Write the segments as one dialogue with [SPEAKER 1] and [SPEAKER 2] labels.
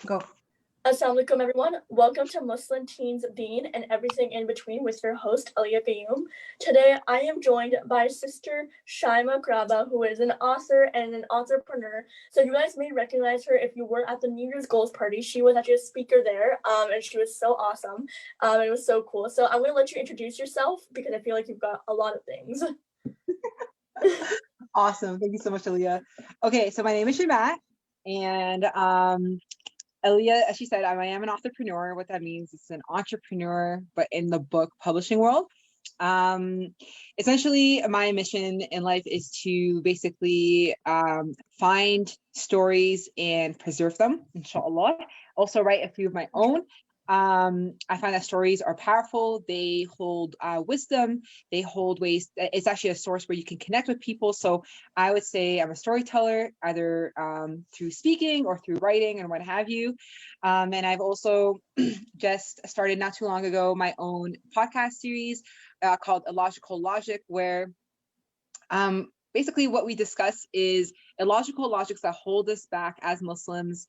[SPEAKER 1] Go.
[SPEAKER 2] Assalamu alaikum, everyone. Welcome to Muslim Teens Bean and Everything in Between with your host, Aliyah. Today, I am joined by Sister Shaimaa Kraba, who is an author and an authorpreneur. So you guys may recognize her if you were at the New Year's Goals party. She was actually a speaker there, and she was so awesome. It was so cool. So I'm going to let you introduce yourself because I feel like you've got a lot of things.
[SPEAKER 1] Awesome. Thank you so much, Aliyah. Okay, so my name is Shaimaa, and Aliyah, as she said, I am an authorpreuneur. What that means is an entrepreneur, but in the book publishing world. Essentially, my mission in life is to basically find stories and preserve them, inshallah. Also write a few of my own. I find that stories are powerful. They hold wisdom. They hold ways. It's actually a source where you can connect with people. So I would say I'm a storyteller, either through speaking or through writing and what have you. And I've also just started not too long ago my own podcast series called Illogical Logic, where basically what we discuss is illogical logics that hold us back as Muslims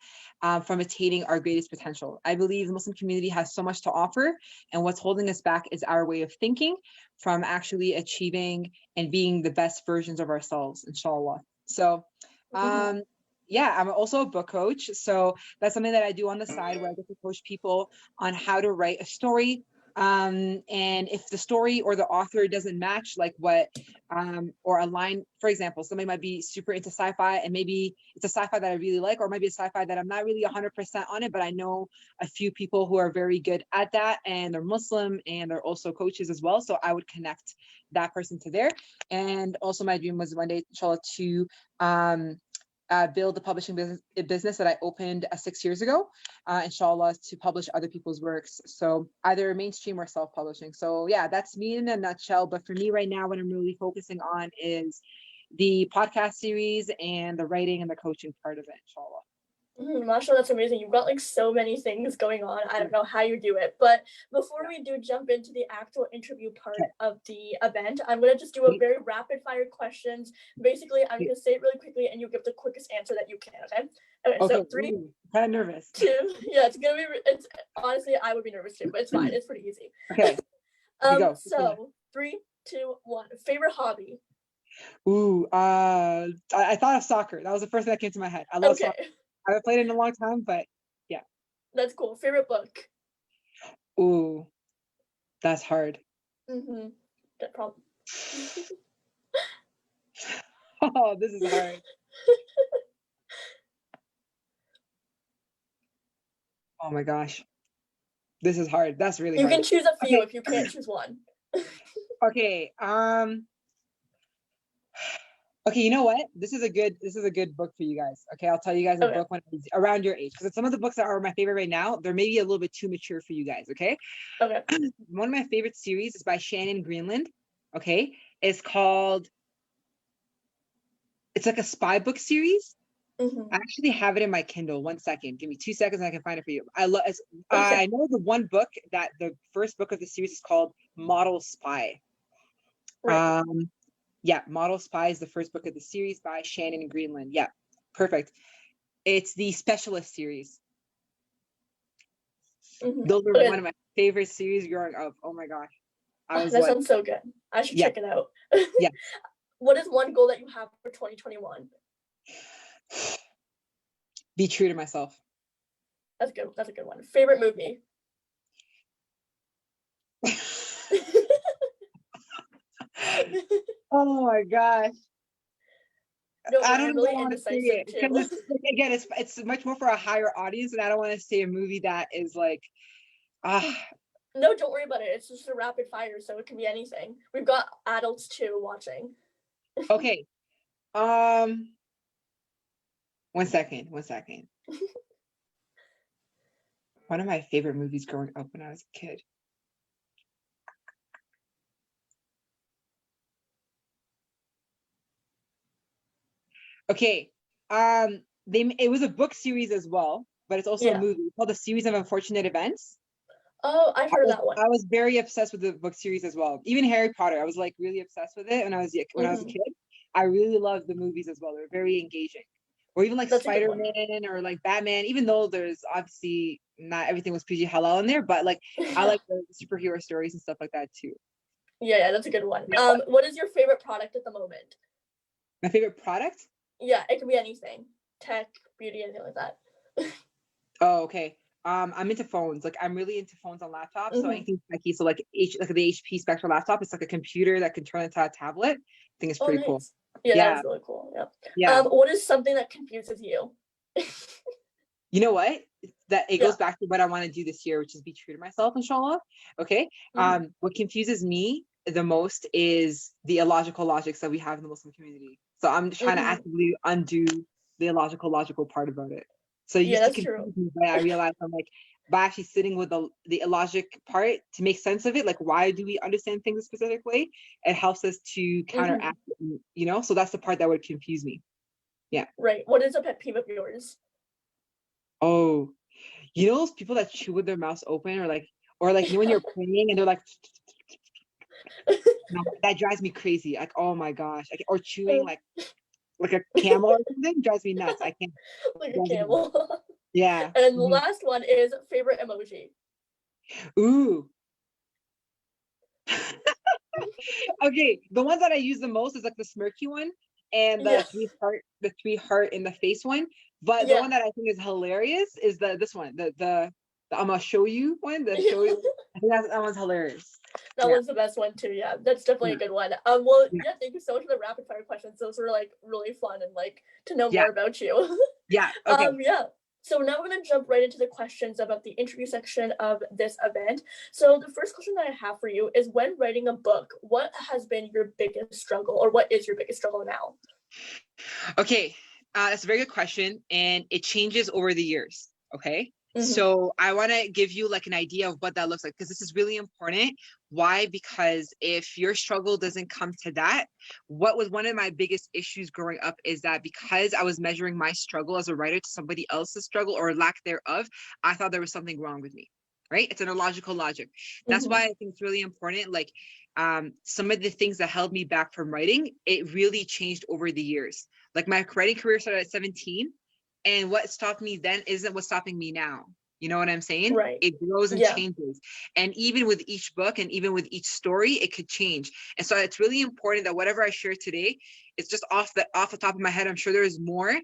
[SPEAKER 1] from attaining our greatest potential. I believe the Muslim community has so much to offer, and what's holding us back is our way of thinking from actually achieving and being the best versions of ourselves, inshallah. So yeah, I'm also a book coach. So that's something that I do on the side, where I get to coach people on how to write a story. And if the story or the author doesn't match like what or align, for example, somebody might be super into sci-fi and maybe it's a sci-fi that I really like, or maybe a sci-fi that I'm not really 100% on it, but I know a few people who are very good at that, and they're Muslim and they're also coaches as well. So I would connect that person to there. And also my dream was one day, inshallah, to build the publishing business that I opened 6 years ago, inshallah, to publish other people's works. So either mainstream or self-publishing. So yeah, that's me in a nutshell. But for me right now, what I'm really focusing on is the podcast series and the writing and the coaching part of it, inshallah.
[SPEAKER 2] Mashallah, that's amazing. You've got like so many things going on. I don't know how you do it. But before we do jump into the actual interview part of the event, I'm going to just do a very rapid fire questions. Basically, I'm going to say it really quickly and you give the quickest answer that you can, okay? Okay, so 3,
[SPEAKER 1] kind of nervous.
[SPEAKER 2] 2, yeah, it's honestly, I would be nervous too, but it's fine. It's pretty easy.
[SPEAKER 1] Okay.
[SPEAKER 2] So 3, 2, 1. Favorite hobby?
[SPEAKER 1] Ooh, I thought of soccer. That was the first thing that came to my head. I love soccer. I haven't played it in a long time, but yeah.
[SPEAKER 2] That's cool. Favorite book?
[SPEAKER 1] Ooh, that's hard.
[SPEAKER 2] That problem.
[SPEAKER 1] Oh, this is hard. Oh my gosh. This is hard. That's really hard.
[SPEAKER 2] You can choose a few if you can't choose one.
[SPEAKER 1] Okay. Okay, you know what? This is a good book for you guys. Okay, I'll tell you guys a book when it's around your age, because some of the books that are my favorite right now, they're maybe a little bit too mature for you guys. Okay. One of my favorite series is by Shannon Greenland. Okay, it's like a spy book series. I actually have it in my Kindle. 1 second, give me 2 seconds and I can find it for you. I know the one book that the first book of the series is called Model Spy. Yeah, Model Spy is the first book of the series by Shannon Greenland. Yeah, perfect. It's the Specialist series. Those are one of my favorite series growing up. Oh my gosh.
[SPEAKER 2] That sounds so good. I should check it out.
[SPEAKER 1] Yeah.
[SPEAKER 2] What is one goal that you have for 2021?
[SPEAKER 1] Be true to myself.
[SPEAKER 2] That's good. That's a good one. Favorite movie?
[SPEAKER 1] Oh my gosh.
[SPEAKER 2] No,
[SPEAKER 1] I don't really want to say it because it's much more for a higher audience, and I don't want to say a movie that is like
[SPEAKER 2] No, don't worry about it. It's just a rapid fire, so it can be anything. We've got adults too watching.
[SPEAKER 1] Okay. 1 second. One of my favorite movies growing up when I was a kid. Okay. It was a book series as well, but it's also a movie. It's called A Series of Unfortunate Events.
[SPEAKER 2] Oh, I've heard of that one.
[SPEAKER 1] I was very obsessed with the book series as well. Even Harry Potter, I was like really obsessed with it when I was a kid. I really loved the movies as well. They're very engaging. or even like
[SPEAKER 2] That's a good one.
[SPEAKER 1] Spider-Man or like Batman, even though there's obviously not everything was PG halal in there, but like I like the superhero stories and stuff like that too.
[SPEAKER 2] Yeah, that's a good one. What is your favorite product at the moment?
[SPEAKER 1] My favorite product?
[SPEAKER 2] Yeah, it could be anything. Tech, beauty, anything like that.
[SPEAKER 1] Oh, okay. I'm into phones. Like I'm really into phones on laptops. So anything techy. So like like the HP Spectral laptop, it's like a computer that can turn into a tablet. I think it's pretty cool.
[SPEAKER 2] Yeah, that is really cool.
[SPEAKER 1] Yeah.
[SPEAKER 2] What is something that confuses you?
[SPEAKER 1] You know what? That it goes back to what I want to do this year, which is be true to myself, inshallah. Okay. What confuses me the most is the illogical logics that we have in the Muslim community. So I'm trying to actively undo the illogical part about it. So it used to confuse me, but I realized I'm like, by actually sitting with the illogic part to make sense of it, like why do we understand things a specific way? It helps us to counteract it, you know? So that's the part that would confuse me. Yeah.
[SPEAKER 2] Right. What is a pet peeve of yours?
[SPEAKER 1] Oh, you know those people that chew with their mouths open, or like you know when you're praying and they're like, that drives me crazy. Like, oh my gosh, like, or chewing like a camel or something drives me nuts. I can't.
[SPEAKER 2] Like a camel.
[SPEAKER 1] Yeah.
[SPEAKER 2] And the last one is favorite emoji.
[SPEAKER 1] Ooh. Okay, the ones that I use the most is like the smirky one and the three heart in the face one. But the one that I think is hilarious is this one, the I'm gonna show you one. The show you. I think that one's hilarious.
[SPEAKER 2] That one's the best one too. Yeah, that's definitely a good one. Well, thank you so much for the rapid fire questions. Those were like really fun and like to know more about you.
[SPEAKER 1] Yeah. Okay.
[SPEAKER 2] So now we're going to jump right into the questions about the interview section of this event. So the first question that I have for you is, when writing a book, what has been your biggest struggle, or what is your biggest struggle now?
[SPEAKER 1] Okay, that's a very good question, and it changes over the years. Okay. So I want to give you like an idea of what that looks like, because this is really important. Why? Because if your struggle doesn't come to that, what was one of my biggest issues growing up is that because I was measuring my struggle as a writer to somebody else's struggle or lack thereof, I thought there was something wrong with me, right? It's an illogical logic. That's why I think it's really important. Like some of the things that held me back from writing, it really changed over the years. Like my writing career started at 17. And what stopped me then isn't what's stopping me now. You know what I'm saying?
[SPEAKER 2] Right.
[SPEAKER 1] It grows and changes. And even with each book and even with each story, it could change. And so it's really important that whatever I share today, it's just off the top of my head. I'm sure there's more,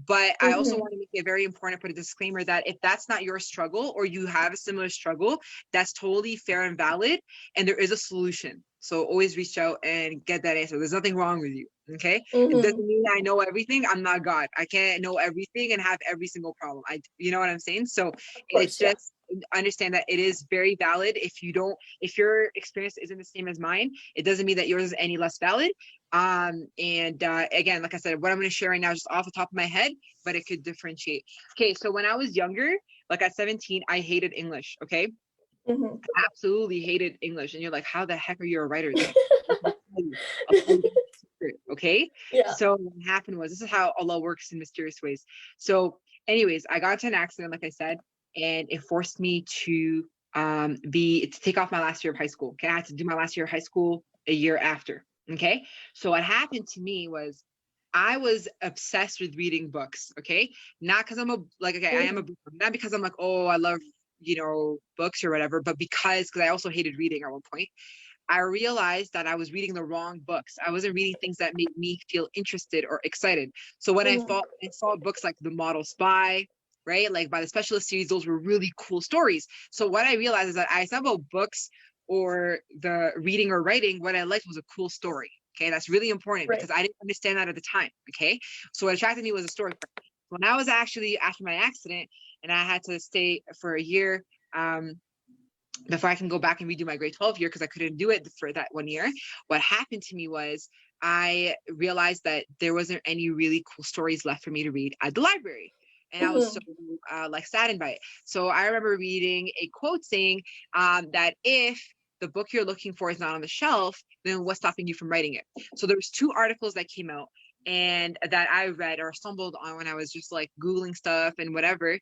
[SPEAKER 1] but I also want to make it very important to put a disclaimer that if that's not your struggle, or you have a similar struggle, that's totally fair and valid. And there is a solution. So always reach out and get that answer. There's nothing wrong with you. Okay. It doesn't mean I know everything. I'm not God. I can't know everything and have every single problem. You know what I'm saying? So it's just understand that it is very valid. If your experience isn't the same as mine, it doesn't mean that yours is any less valid. Again, like I said, what I'm going to share right now is just off the top of my head, but it could differentiate. Okay. So when I was younger, like at 17, I hated English. Okay. Absolutely hated English. And you're like, how the heck are you a writer? Okay. So what happened was, this is how Allah works in mysterious ways. So anyways, I got into an accident, like I said, and it forced me to take off my last year of high school. Okay. I had to do my last year of high school a year after. Okay. So what happened to me was, I was obsessed with reading books. Okay. Not because I am a book, not because I'm like, oh, I love, books or whatever, but because I also hated reading at one point. I realized that I was reading the wrong books. I wasn't reading things that made me feel interested or excited. So when I saw books like The Model Spy, right? Like by the Specialist series, those were really cool stories. So what I realized is that it's not about books or the reading or writing. What I liked was a cool story. Okay. That's really important because I didn't understand that at the time. Okay. So what attracted me was a story. When I was actually after my accident and I had to stay for a year, before I can go back and redo my grade 12 year, because I couldn't do it for that 1 year. What happened to me was I realized that there wasn't any really cool stories left for me to read at the library. And I was so saddened by it. So I remember reading a quote saying that if the book you're looking for is not on the shelf, then what's stopping you from writing it? So there was 2 articles that came out and that I read or stumbled on when I was just like Googling stuff and whatever.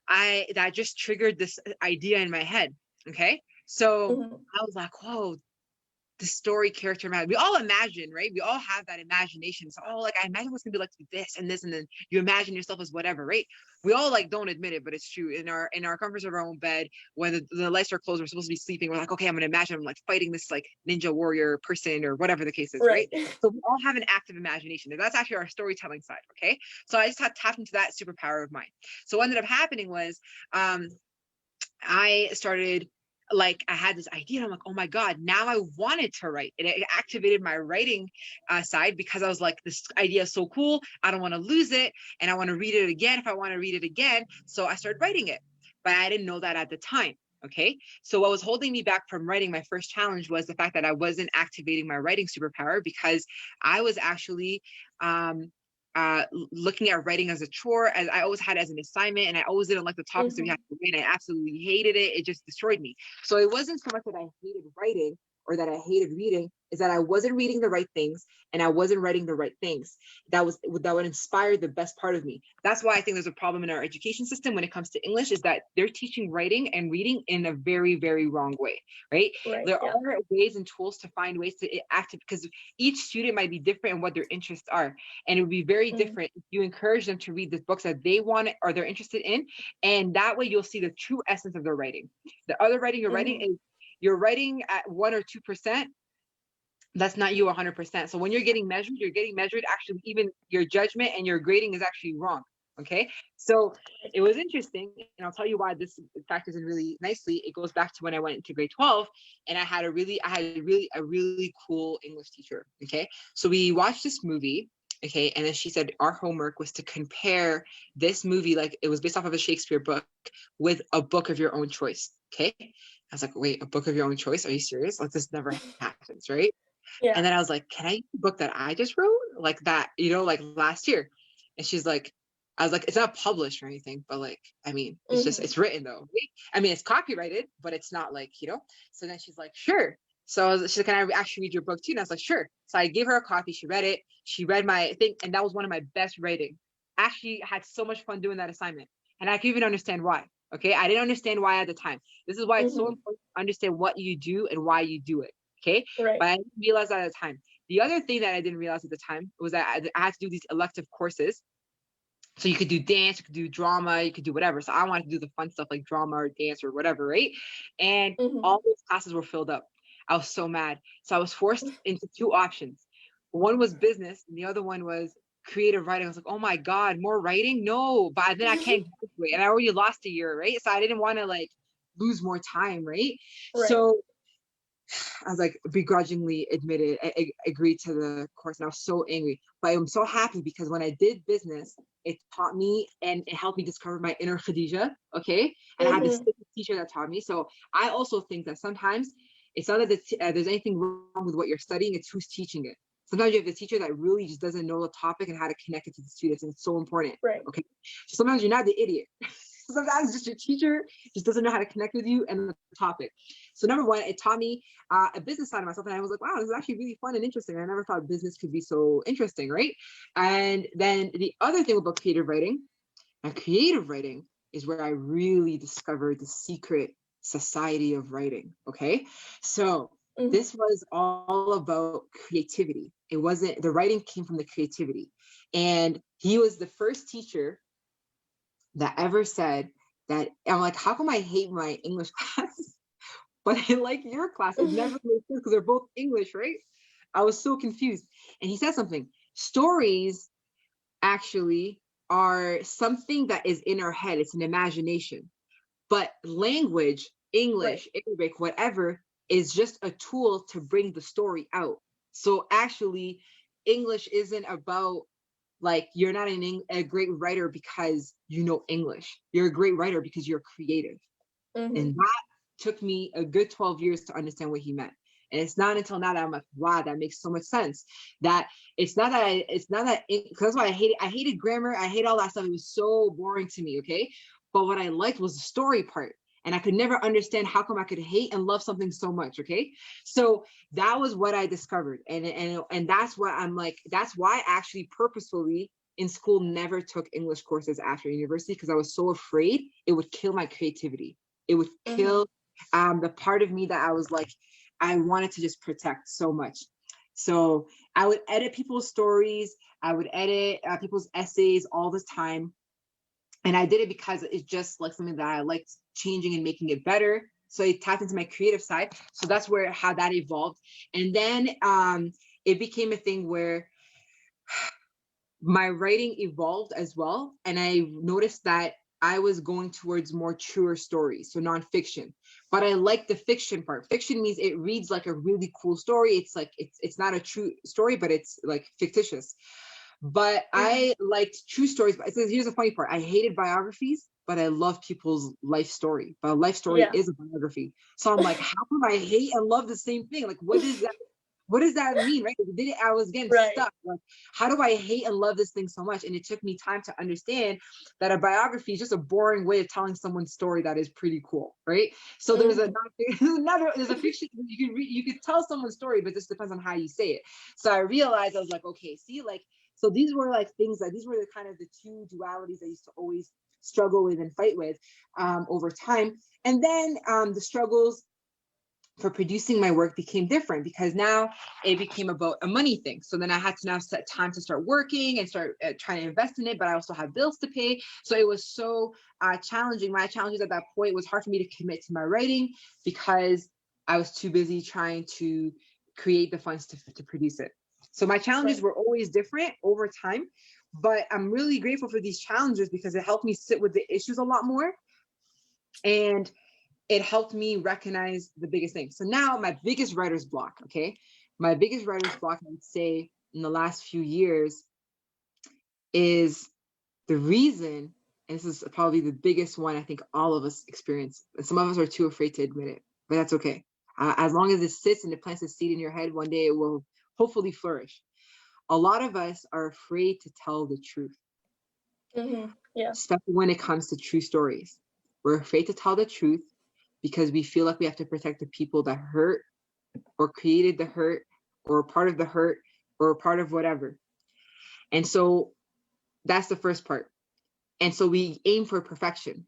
[SPEAKER 1] That just triggered this idea in my head. Okay. So I was like, whoa, the story character imagine. We all imagine, right? We all have that imagination. So, oh, like I imagine what's gonna be like to be this and this, and then you imagine yourself as whatever, right? We all like don't admit it, but it's true. In our comforts of our own bed, when the lights are closed, we're supposed to be sleeping. We're like, okay, I'm gonna imagine I'm like fighting this like ninja warrior person or whatever the case is, right? So we all have an active imagination. And that's actually our storytelling side, okay? So I just had tapped into that superpower of mine. So what ended up happening was I started, like, I had this idea. I'm like, oh my God, now I wanted to write. It activated my writing side, because I was like, this idea is so cool. I don't want to lose it. And I want to read it again if I want to read it again. So I started writing it, but I didn't know that at the time. Okay. So what was holding me back from writing my first challenge was the fact that I wasn't activating my writing superpower, because I was actually, looking at writing as a chore, as I always had as an assignment, and I always didn't like the topics that we had to read. I absolutely hated it. It just destroyed me. So it wasn't so much that I hated writing or that I hated reading, is that I wasn't reading the right things and I wasn't writing the right things that would inspire the best part of me. That's why I think there's a problem in our education system when it comes to English, is that they're teaching writing and reading in a very, very wrong way, right? There are ways and tools to find ways to act, because each student might be different in what their interests are. And it would be very different if you encourage them to read the books that they want or they're interested in. And that way you'll see the true essence of their writing. The other writing you're writing is, you're writing at 1 or 2%. That's not you 100%. So when you're getting measured actually, even your judgment and your grading is actually wrong. Okay. So it was interesting. And I'll tell you why this factors in really nicely. It goes back to when I went into grade 12, and I had a really cool English teacher. Okay. So we watched this movie. Okay. And then she said our homework was to compare this movie, like it was based off of a Shakespeare book, with a book of your own choice. Okay. I was like, wait, a book of your own choice? Are you serious? Like, this never happens, right?
[SPEAKER 2] Yeah.
[SPEAKER 1] And then I was like, can I use the book that I just wrote? Like that, like last year. And she's like, I was like, it's not published or anything, but like, I mean, it's just, it's written though. Right? I mean, it's copyrighted, but it's not like, So then she's like, sure. So she's like, can I actually read your book too? And I was like, sure. So I gave her a copy. She read it. She read my thing. And that was one of my best writing. Actually had so much fun doing that assignment. And I can even understand why. Okay. I didn't understand why at the time. This is why it's so important to understand what you do and why you do it. Okay. But I didn't realize that at the time. The other thing that I didn't realize at the time was that I had to do these elective courses. So you could do dance, you could do drama, you could do whatever. So I wanted to do the fun stuff like drama or dance or whatever, right? And all those classes were filled up. I was so mad. So I was forced into two options. One was business and the other one was creative writing. I was like, oh my God, more writing? No, but then I can't graduate. And I already lost a year, right? So I didn't want to like lose more time, right? So I was like begrudgingly agreed to the course, and I was so angry. But I'm so happy because when I did business, it taught me and it helped me discover my inner Khadija. Okay, and I had this teacher that taught me. So I also think that sometimes it's not that there's anything wrong with what you're studying; it's who's teaching it. Sometimes you have the teacher that really just doesn't know the topic and how to connect it to the students, and it's so important. Okay, so sometimes you're not the idiot. Sometimes just your teacher just doesn't know how to connect with you and the topic. So number one, it taught me a business side of myself. And I was like, wow, this is actually really fun and interesting. I never thought business could be so interesting, right? And then the other thing about creative writing is where I really discovered the secret society of writing, okay? So this was all about creativity. It wasn't, the writing came from the creativity. And he was the first teacher that ever said that. I'm like, how come I hate my English classes, but I like your class? It never made sense because they're both English, right? I was so confused. And he said something, stories actually are something that is in our head. It's an imagination, but language, English, Arabic, whatever, is just a tool to bring the story out. So actually English isn't about, like, you're not a great writer because you know English. You're a great writer because you're creative. And that took me a good 12 years to understand what he meant. And it's not until now that I'm like, wow, that makes so much sense. That it's not that, because that's why I hated grammar. I hate all that stuff. It was so boring to me, okay? But what I liked was the story part. And I could never understand how come I could hate and love something so much, okay? So that was what I discovered. And that's what I'm like, that's why I actually purposefully in school never took English courses after university, because I was so afraid it would kill my creativity. It would kill the part of me that I was like, I wanted to just protect so much. So I would edit people's stories. I would edit people's essays all the time. And I did it because it's just like something that I liked changing and making it better. So it tapped into my creative side. So that's how that evolved. And then it became a thing where my writing evolved as well. And I noticed that I was going towards more truer stories, so nonfiction. But I like the fiction part. Fiction means it reads like a really cool story. It's like it's not a true story, but it's like fictitious. But I liked true stories. But here's the funny part: I hated biographies, but I love people's life story. But a life story is a biography. So I'm like, how come I hate and love the same thing? Like, what does that? What does that mean, right? I was getting stuck. Like, how do I hate and love this thing so much? And it took me time to understand that a biography is just a boring way of telling someone's story that is pretty cool, right? So there's there's a fiction you could tell someone's story, but this depends on how you say it. So I realized, I was like, okay, see, like, so these were like things that these were the kind of the two dualities I used to always struggle with and fight with over time. And then the struggles for producing my work became different, because now it became about a money thing. So then I had to now set time to start working and start trying to invest in it, but I also have bills to pay. So it was so challenging. My challenges at that point was hard for me to commit to my writing because I was too busy trying to create the funds to produce it. So my challenges were always different over time, but I'm really grateful for these challenges because it helped me sit with the issues a lot more. And it helped me recognize the biggest thing. So now my biggest writer's block, my biggest writer's block, I would say in the last few years, is the reason, and this is probably the biggest one I think all of us experience, and some of us are too afraid to admit it, but that's okay. As long as it sits and it plants a seed in your head, one day it will hopefully flourish. A lot of us are afraid to tell the truth, especially when it comes to true stories. We're afraid to tell the truth because we feel like we have to protect the people that hurt or created the hurt or part of the hurt or part of whatever. And so that's the first part. And so we aim for perfection.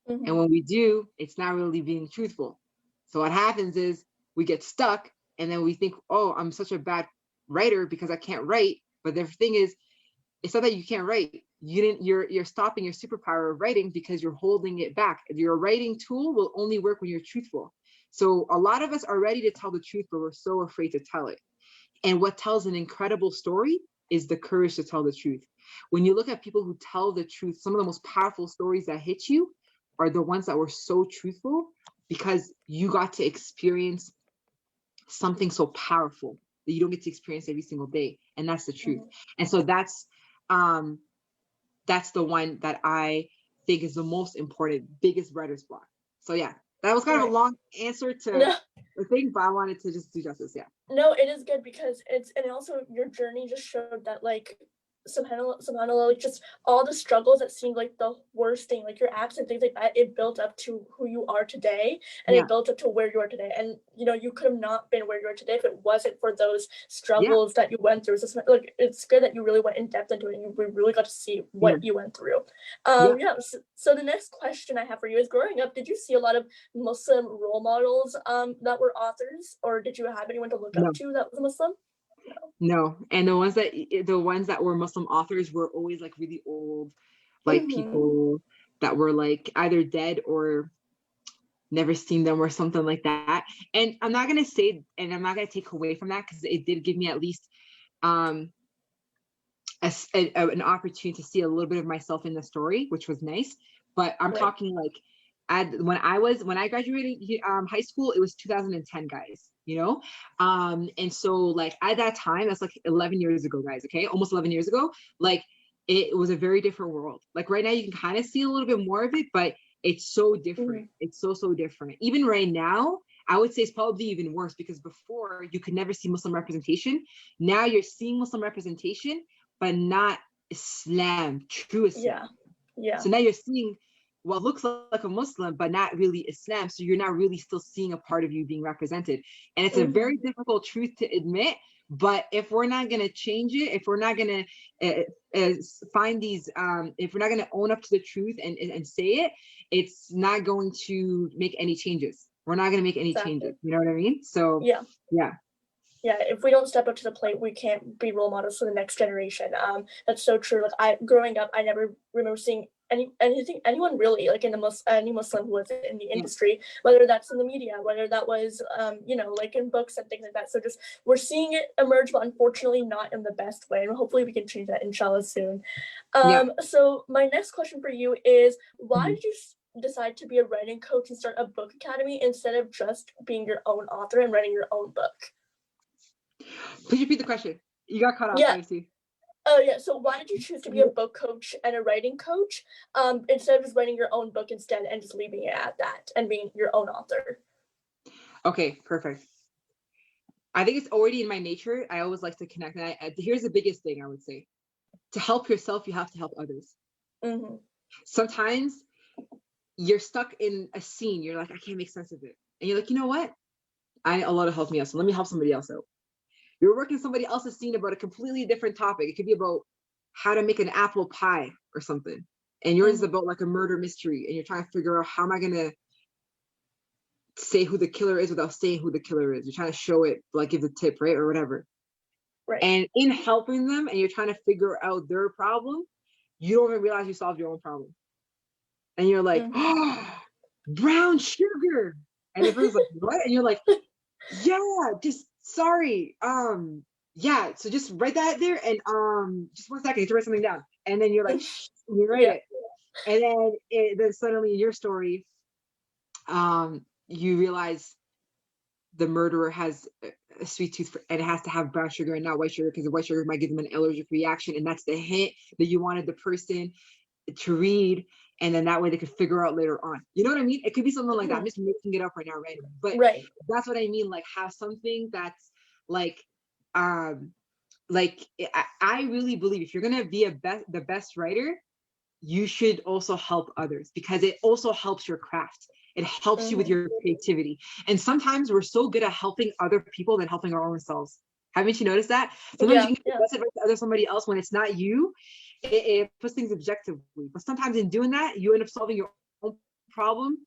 [SPEAKER 1] And when we do, it's not really being truthful. So what happens is we get stuck and then we think, oh, I'm such a bad writer because I can't write. But the thing is, it's not that you can't write. You're stopping your superpower of writing because you're holding it back. Your writing tool will only work when you're truthful. So a lot of us are ready to tell the truth, but we're so afraid to tell it. And what tells an incredible story is the courage to tell the truth. When you look at people who tell the truth, some of the most powerful stories that hit you are the ones that were so truthful because you got to experience something so powerful that you don't get to experience every single day. And that's the truth. And so that's the one that I think is the most important, biggest writer's block. So yeah, that was kind of a long answer to the thing, but I wanted to just do justice. Yeah.
[SPEAKER 2] No, it is good because and also your journey just showed that like somehow like just all the struggles that seemed like the worst thing, like your acts and things like that, it built up to who you are today, and it built up to where you are today. And you know, you could have not been where you are today if it wasn't for those struggles that you went through. So like it's good that you really went in depth into it and we really got to see what you went through. So the next question I have for you is, growing up, did you see a lot of Muslim role models that were authors, or did you have anyone to look up to that was Muslim?
[SPEAKER 1] No. And the ones that were Muslim authors were always like really old, like people that were like either dead or never seen them or something like that. And I'm not going to say, and I'm not going to take away from that because it did give me at least an opportunity to see a little bit of myself in the story, which was nice. But I'm talking like when I graduated high school, it was 2010, guys, you know? And so like at that time, that's like 11 years ago, guys, okay? Almost 11 years ago, like it was a very different world. Like right now you can kind of see a little bit more of it, but it's so different. It's so different. Even right now, I would say it's probably even worse because before you could never see Muslim representation. Now you're seeing Muslim representation, but not Islam, true Islam. Yeah. So now you're seeing what looks like a Muslim, but not really Islam. So you're not really still seeing a part of you being represented. And it's a very difficult truth to admit. But if we're not going to change it, if we're not going to find these, if we're not going to own up to the truth and say it, it's not going to make any changes. we're not going to make any changes. You know what I mean? So
[SPEAKER 2] yeah.
[SPEAKER 1] Yeah,
[SPEAKER 2] if we don't step up to the plate, we can't be role models for the next generation. That's so true. Like growing up, I never remember seeing anyone really like any Muslim who was in the industry, whether that's in the media, whether that was like in books and things like that. So just we're seeing it emerge, but unfortunately not in the best way. And hopefully we can change that, inshallah, soon. So my next question for you is, why did you decide to be a writing coach and start a book academy instead of just being your own author and writing your own book?
[SPEAKER 1] Please repeat the question. You got cut off.
[SPEAKER 2] Yeah. Oh yeah. So why did you choose to be a book coach and a writing coach instead of just writing your own book instead and just leaving it at that and being your own author?
[SPEAKER 1] Okay, perfect. I think it's already in my nature. I always like to connect. And here's the biggest thing I would say: to help yourself, you have to help others. Mm-hmm. Sometimes you're stuck in a scene. You're like, I can't make sense of it, and you're like, you know what? Allah to help me out. So let me help somebody else out. You're working somebody else's scene about a completely different topic. It could be about how to make an apple pie or something. And yours is about like a murder mystery. And you're trying to figure out, how am I going to say who the killer is without saying who the killer is? You're trying to show it, like give the tip, right? Or whatever. Right. And in helping them and you're trying to figure out their problem, you don't even realize you solved your own problem. And you're like, oh, brown sugar. And the person's like, what? And you're like, yeah, just sorry. Yeah, so just write that there and just 1 second to write something down. And then you're like, you write it. And then suddenly in your story, you realize the murderer has a sweet tooth and it has to have brown sugar and not white sugar, because the white sugar might give them an allergic reaction. And that's the hint that you wanted the person to read. And then that way they could figure out later on. You know what I mean? It could be something like that. I'm just making it up right now, right? But that's what I mean. Like, have something that's like, I really believe if you're gonna be the best writer, you should also help others, because it also helps your craft. It helps you with your creativity. And sometimes we're so good at helping other people than helping our own selves. Haven't you noticed that? Sometimes you can get the best advice to somebody else when it's not you. It puts things objectively. But sometimes in doing that, you end up solving your own problem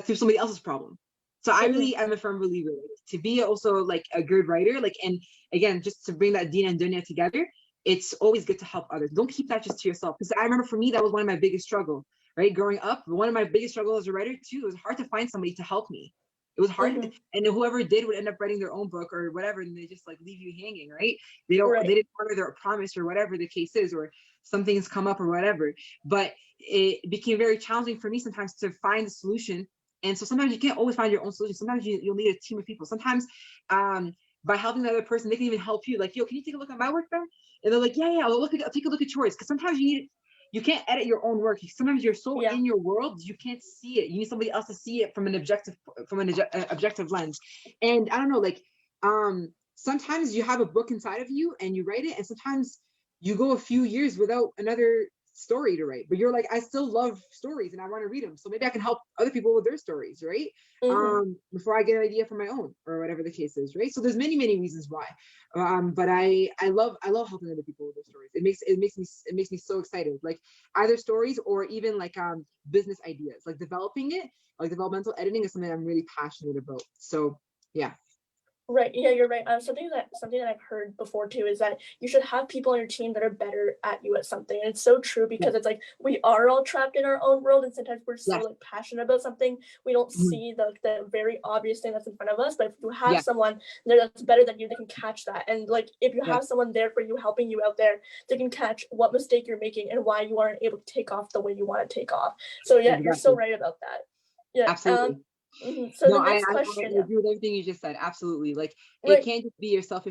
[SPEAKER 1] through somebody else's problem. So I really am a firm believer to be also like a good writer. Like, and again, just to bring that deen and dunya together, it's always good to help others. Don't keep that just to yourself. Because I remember for me, that was one of my biggest struggles, right? Growing up, one of my biggest struggles as a writer too, it was hard to find somebody to help me. It was hard, and whoever did would end up writing their own book or whatever, and they just like leave you hanging, right? They didn't honor their promise or whatever the case is, or something's come up or whatever. But it became very challenging for me sometimes to find the solution. And so sometimes you can't always find your own solution. Sometimes you'll need a team of people. Sometimes by helping the other person, they can even help you. Like, yo, can you take a look at my work then? And they're like, yeah, I'll take a look at yours. Because sometimes you can't edit your own work. Sometimes you're so in your world, you can't see it. You need somebody else to see it from an objective lens. And I don't know, like, sometimes you have a book inside of you and you write it, and sometimes you go a few years without another story to write, but you're like, I still love stories and I want to read them. So maybe I can help other people with their stories, right? Before I get an idea for my own or whatever the case is, right? So there's many reasons why. But I love helping other people with their stories. It makes me so excited. Like either stories or even like business ideas, like developing it, like developmental editing is something I'm really passionate about. So yeah.
[SPEAKER 2] Right. Yeah, you're right. Something that I've heard before too is that you should have people on your team that are better at you at something. And it's so true, because it's like we are all trapped in our own world, and sometimes we're so like passionate about something, we don't see the very obvious thing that's in front of us. But if you have someone there that's better than you, they can catch that. And like if you have someone there for you, helping you out there, they can catch what mistake you're making and why you aren't able to take off the way you want to take off. So yeah, you're so right about that. Yeah,
[SPEAKER 1] absolutely.
[SPEAKER 2] So no, the next question,
[SPEAKER 1] I agree with everything you just said. Absolutely. Like it can't just be yourself.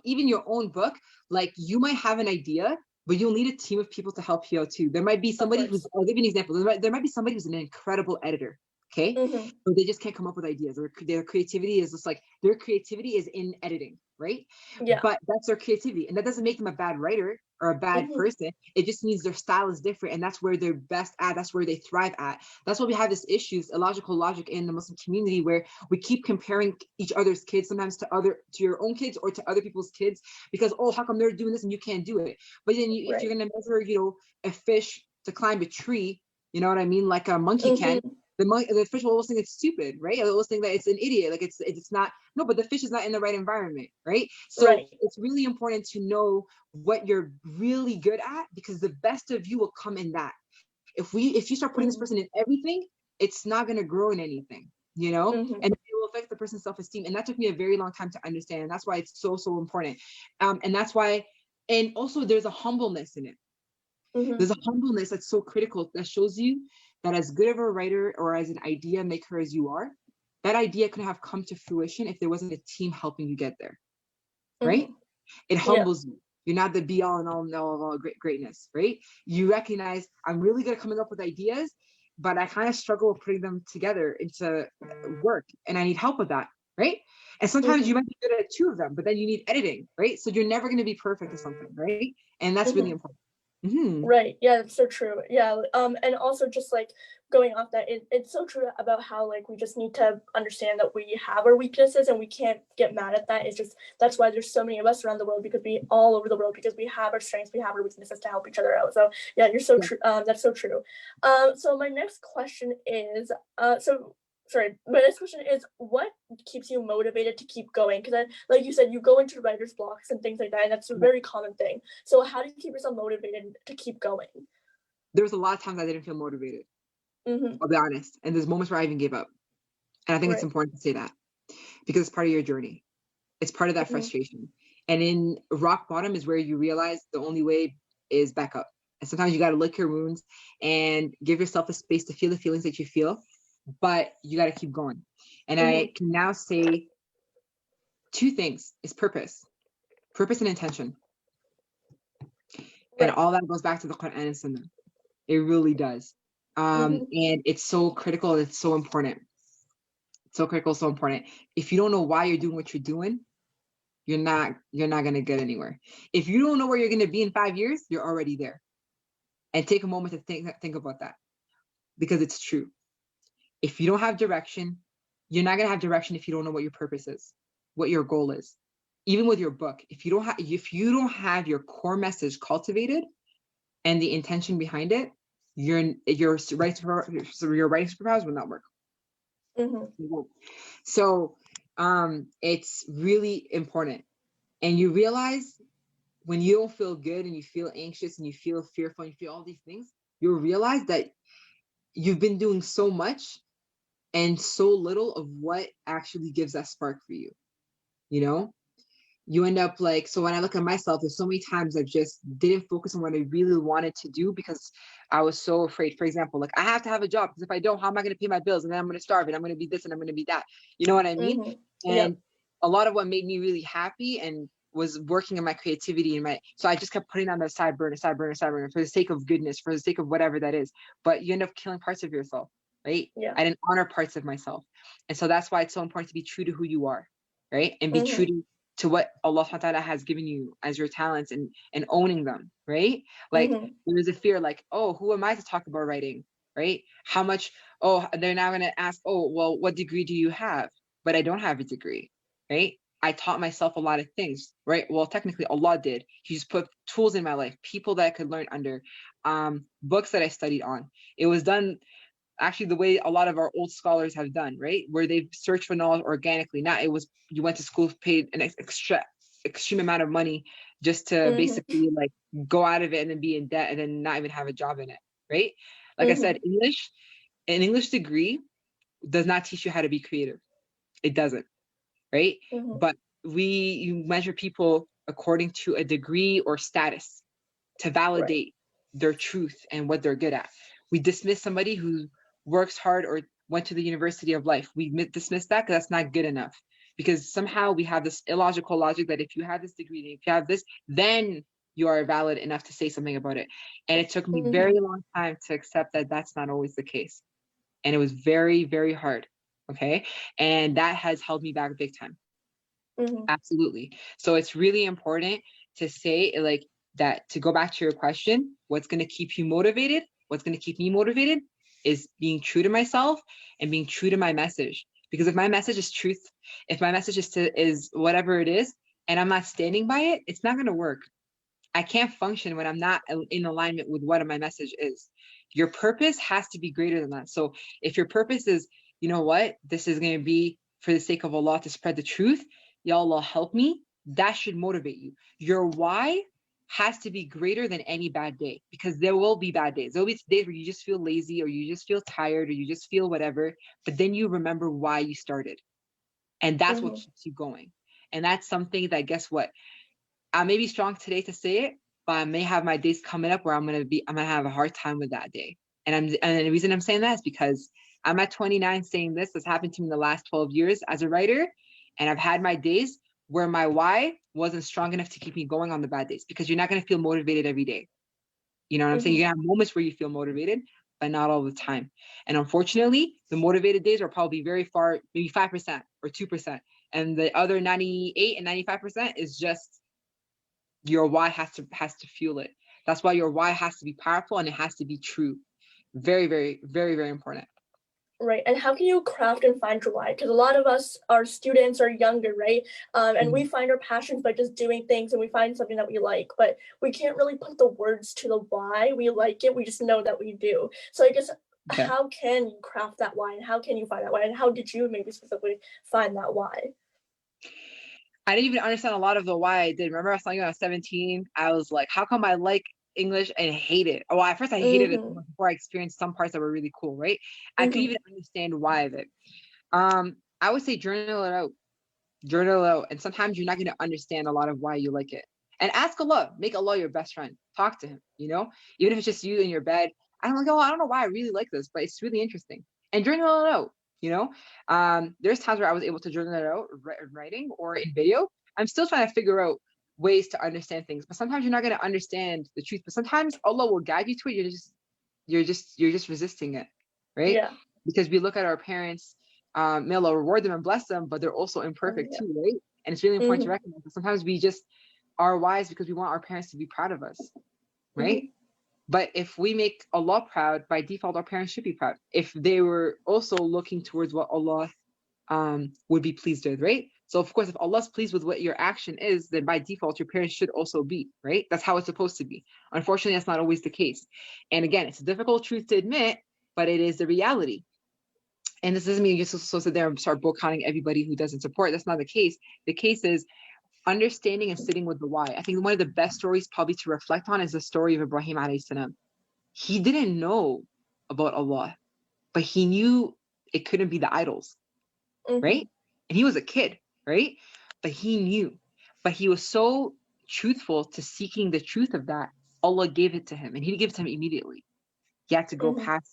[SPEAKER 1] Even your own book, like you might have an idea, but you'll need a team of people to help you out too. There might be somebody I'll give you an example. There might be somebody who's an incredible editor. Okay. But they just can't come up with ideas, or their creativity is just like, their creativity is in editing, right? But that's their creativity. And that doesn't make them a bad writer or a bad person. It just means their style is different, and that's where they're best at. That's where they thrive at. That's why we have this illogical logic in the Muslim community, where we keep comparing each other's kids, sometimes to your own kids or to other people's kids, because, oh, how come they're doing this and you can't do it? But then if you're going to measure, a fish to climb a tree, you know what I mean? Like a monkey can, The fish will always think it's stupid, right? It'll always think that it's an idiot, like it's not. No, but the fish is not in the right environment, right? So it's really important to know what you're really good at, because the best of you will come in that. If you start putting this person in everything, it's not going to grow in anything, you know, and it will affect the person's self-esteem. And that took me a very long time to understand. And that's why it's so important. And that's why, and also there's a humbleness in it. There's a humbleness that's so critical, that shows you that as good of a writer or as an idea maker as you are, that idea couldn't have come to fruition if there wasn't a team helping you get there, right? It humbles you. You're not the be all and all, know of all greatness, right? You recognize, I'm really good at coming up with ideas, but I kind of struggle with putting them together into work, and I need help with that, right? And sometimes you might be good at 2 of them, but then you need editing, right? So you're never going to be perfect at something, right? And that's really important.
[SPEAKER 2] Right. Yeah, that's so true. Yeah. And also just like going off that, it's so true about how like we just need to understand that we have our weaknesses and we can't get mad at that. It's just, that's why there's so many of us around the world, because we all over the world, because we have our strengths, we have our weaknesses to help each other out. So yeah, you're so true. That's so true. So my next question is, my next question is, what keeps you motivated to keep going? Because like you said, you go into writer's blocks and things like that, and that's a very common thing. So how do you keep yourself motivated to keep going?
[SPEAKER 1] There was a lot of times I didn't feel motivated. I'll be honest. And there's moments where I even gave up. And I think it's important to say that, because it's part of your journey. It's part of that frustration. And in rock bottom is where you realize the only way is back up. And sometimes you got to lick your wounds and give yourself the space to feel the feelings that you feel. But you got to keep going. And I can now say 2 things is purpose and intention. And all that goes back to the Quran and Sunnah. It really does. And it's so critical. It's so important. So critical, so important. If you don't know why you're doing what you're doing, you're not going to get anywhere. If you don't know where you're going to be in 5 years, you're already there. And take a moment to think about that, because it's true. If you don't have direction, you're not going to have direction if you don't know what your purpose is, what your goal is. Even with your book, if you don't have your core message cultivated and the intention behind it, your writing superpowers will not work. So it's really important. And you realize when you don't feel good and you feel anxious and you feel fearful and you feel all these things, you'll realize that you've been doing so much and so little of what actually gives that spark for you. You know, you end up like, so when I look at myself, there's so many times I just didn't focus on what I really wanted to do because I was so afraid. For example, like I have to have a job, because if I don't, how am I going to pay my bills? And then I'm going to starve and I'm going to be this and I'm going to be that. You know what I mean? And a lot of what made me really happy and was working on my creativity and so I just kept putting on the side burner for the sake of goodness, for the sake of whatever that is. But you end up killing parts of yourself, right? I didn't honor parts of myself. And so that's why it's so important to be true to who you are, right? And be true to what Allah subhanahu wa ta'ala has given you as your talents and owning them, right? Like there's a fear like, oh, who am I to talk about writing, right? How much, oh, they're now going to ask, oh, well, what degree do you have? But I don't have a degree, right? I taught myself a lot of things, right? Well, technically Allah did. He just put tools in my life, people that I could learn under, books that I studied on. It was done actually the way a lot of our old scholars have done, right? Where they've searched for knowledge organically. Not it was, you went to school, paid an extreme amount of money just to basically like go out of it and then be in debt and then not even have a job in it, right? Like I said, an English degree does not teach you how to be creative. It doesn't, right? But you measure people according to a degree or status to validate their truth and what they're good at. We dismiss somebody who works hard or went to the University of Life. We dismiss that because that's not good enough. Because somehow we have this illogical logic that if you have this degree, if you have this, then you are valid enough to say something about it. And it took me a very long time to accept that that's not always the case. And it was very, very hard. Okay. And that has held me back big time. Absolutely. So it's really important to say like that, to go back to your question, what's going to keep you motivated? What's going to keep me motivated is being true to myself and being true to my message. Because if my message is truth, if my message is whatever it is, and I'm not standing by it, it's not going to work. I can't function when I'm not in alignment with what my message is. Your purpose has to be greater than that. So if your purpose is, you know what, this is going to be for the sake of Allah to spread the truth, Ya Allah help me, that should motivate you. Your why has to be greater than any bad day, because there will be bad days. There'll be days where you just feel lazy, or you just feel tired, or you just feel whatever, but then you remember why you started. And that's what keeps you going. And that's something that, guess what? I may be strong today to say it, but I may have my days coming up where I'm gonna have a hard time with that day. And the reason I'm saying that is because I'm at 29 saying this. This happened to me in the last 12 years as a writer. And I've had my days where my why wasn't strong enough to keep me going on the bad days, because you're not gonna feel motivated every day. You know what I'm saying? You're gonna have moments where you feel motivated, but not all the time. And unfortunately, the motivated days are probably very far, maybe 5% or 2%. And the other 98 and 95% is just your why has to fuel it. That's why your why has to be powerful, and it has to be true. Very, very, very, very important.
[SPEAKER 2] Right. And how can you craft and find your why? Because a lot of us are students or younger, right? And we find our passions by just doing things, and we find something that we like, but we can't really put the words to the why we like it. We just know that we do. So I guess, how can you craft that why, and how can you find that why? And how did you maybe specifically find that why?
[SPEAKER 1] I didn't even understand a lot of the why I did. Remember I was telling you when I was 17, I was like, how come I like English and hate it? Oh, at first I hated it before I experienced some parts that were really cool, right? I couldn't even understand why of it. I would say journal it out. Journal it out. And sometimes you're not going to understand a lot of why you like it. And ask Allah. Make Allah your best friend. Talk to him, you know? Even if it's just you in your bed. I don't know why I really like this, but it's really interesting. And journal it out. You know, there's times where I was able to journal it out in writing or in video. I'm still trying to figure out ways to understand things, but sometimes you're not going to understand the truth. But sometimes Allah will guide you to it. You're just resisting it, right?
[SPEAKER 2] Yeah.
[SPEAKER 1] Because we look at our parents, may Allah reward them and bless them, but they're also imperfect too, right? And it's really important to recognize that sometimes we just are wise because we want our parents to be proud of us, right? But if we make Allah proud, by default, our parents should be proud. If they were also looking towards what Allah would be pleased with, right? So of course, if Allah's pleased with what your action is, then by default, your parents should also be, right? That's how it's supposed to be. Unfortunately, that's not always the case. And again, it's a difficult truth to admit, but it is the reality. And this doesn't mean you're supposed to sit there and start boycotting everybody who doesn't support. That's not the case. The case is understanding and sitting with the why. I think one of the best stories probably to reflect on is the story of Ibrahim alayhi salam. He didn't know about Allah, but he knew it couldn't be the idols, right? And he was a kid, right? But he knew. But he was so truthful to seeking the truth of that, Allah gave it to him, and he didn't give it to him immediately. He had to go past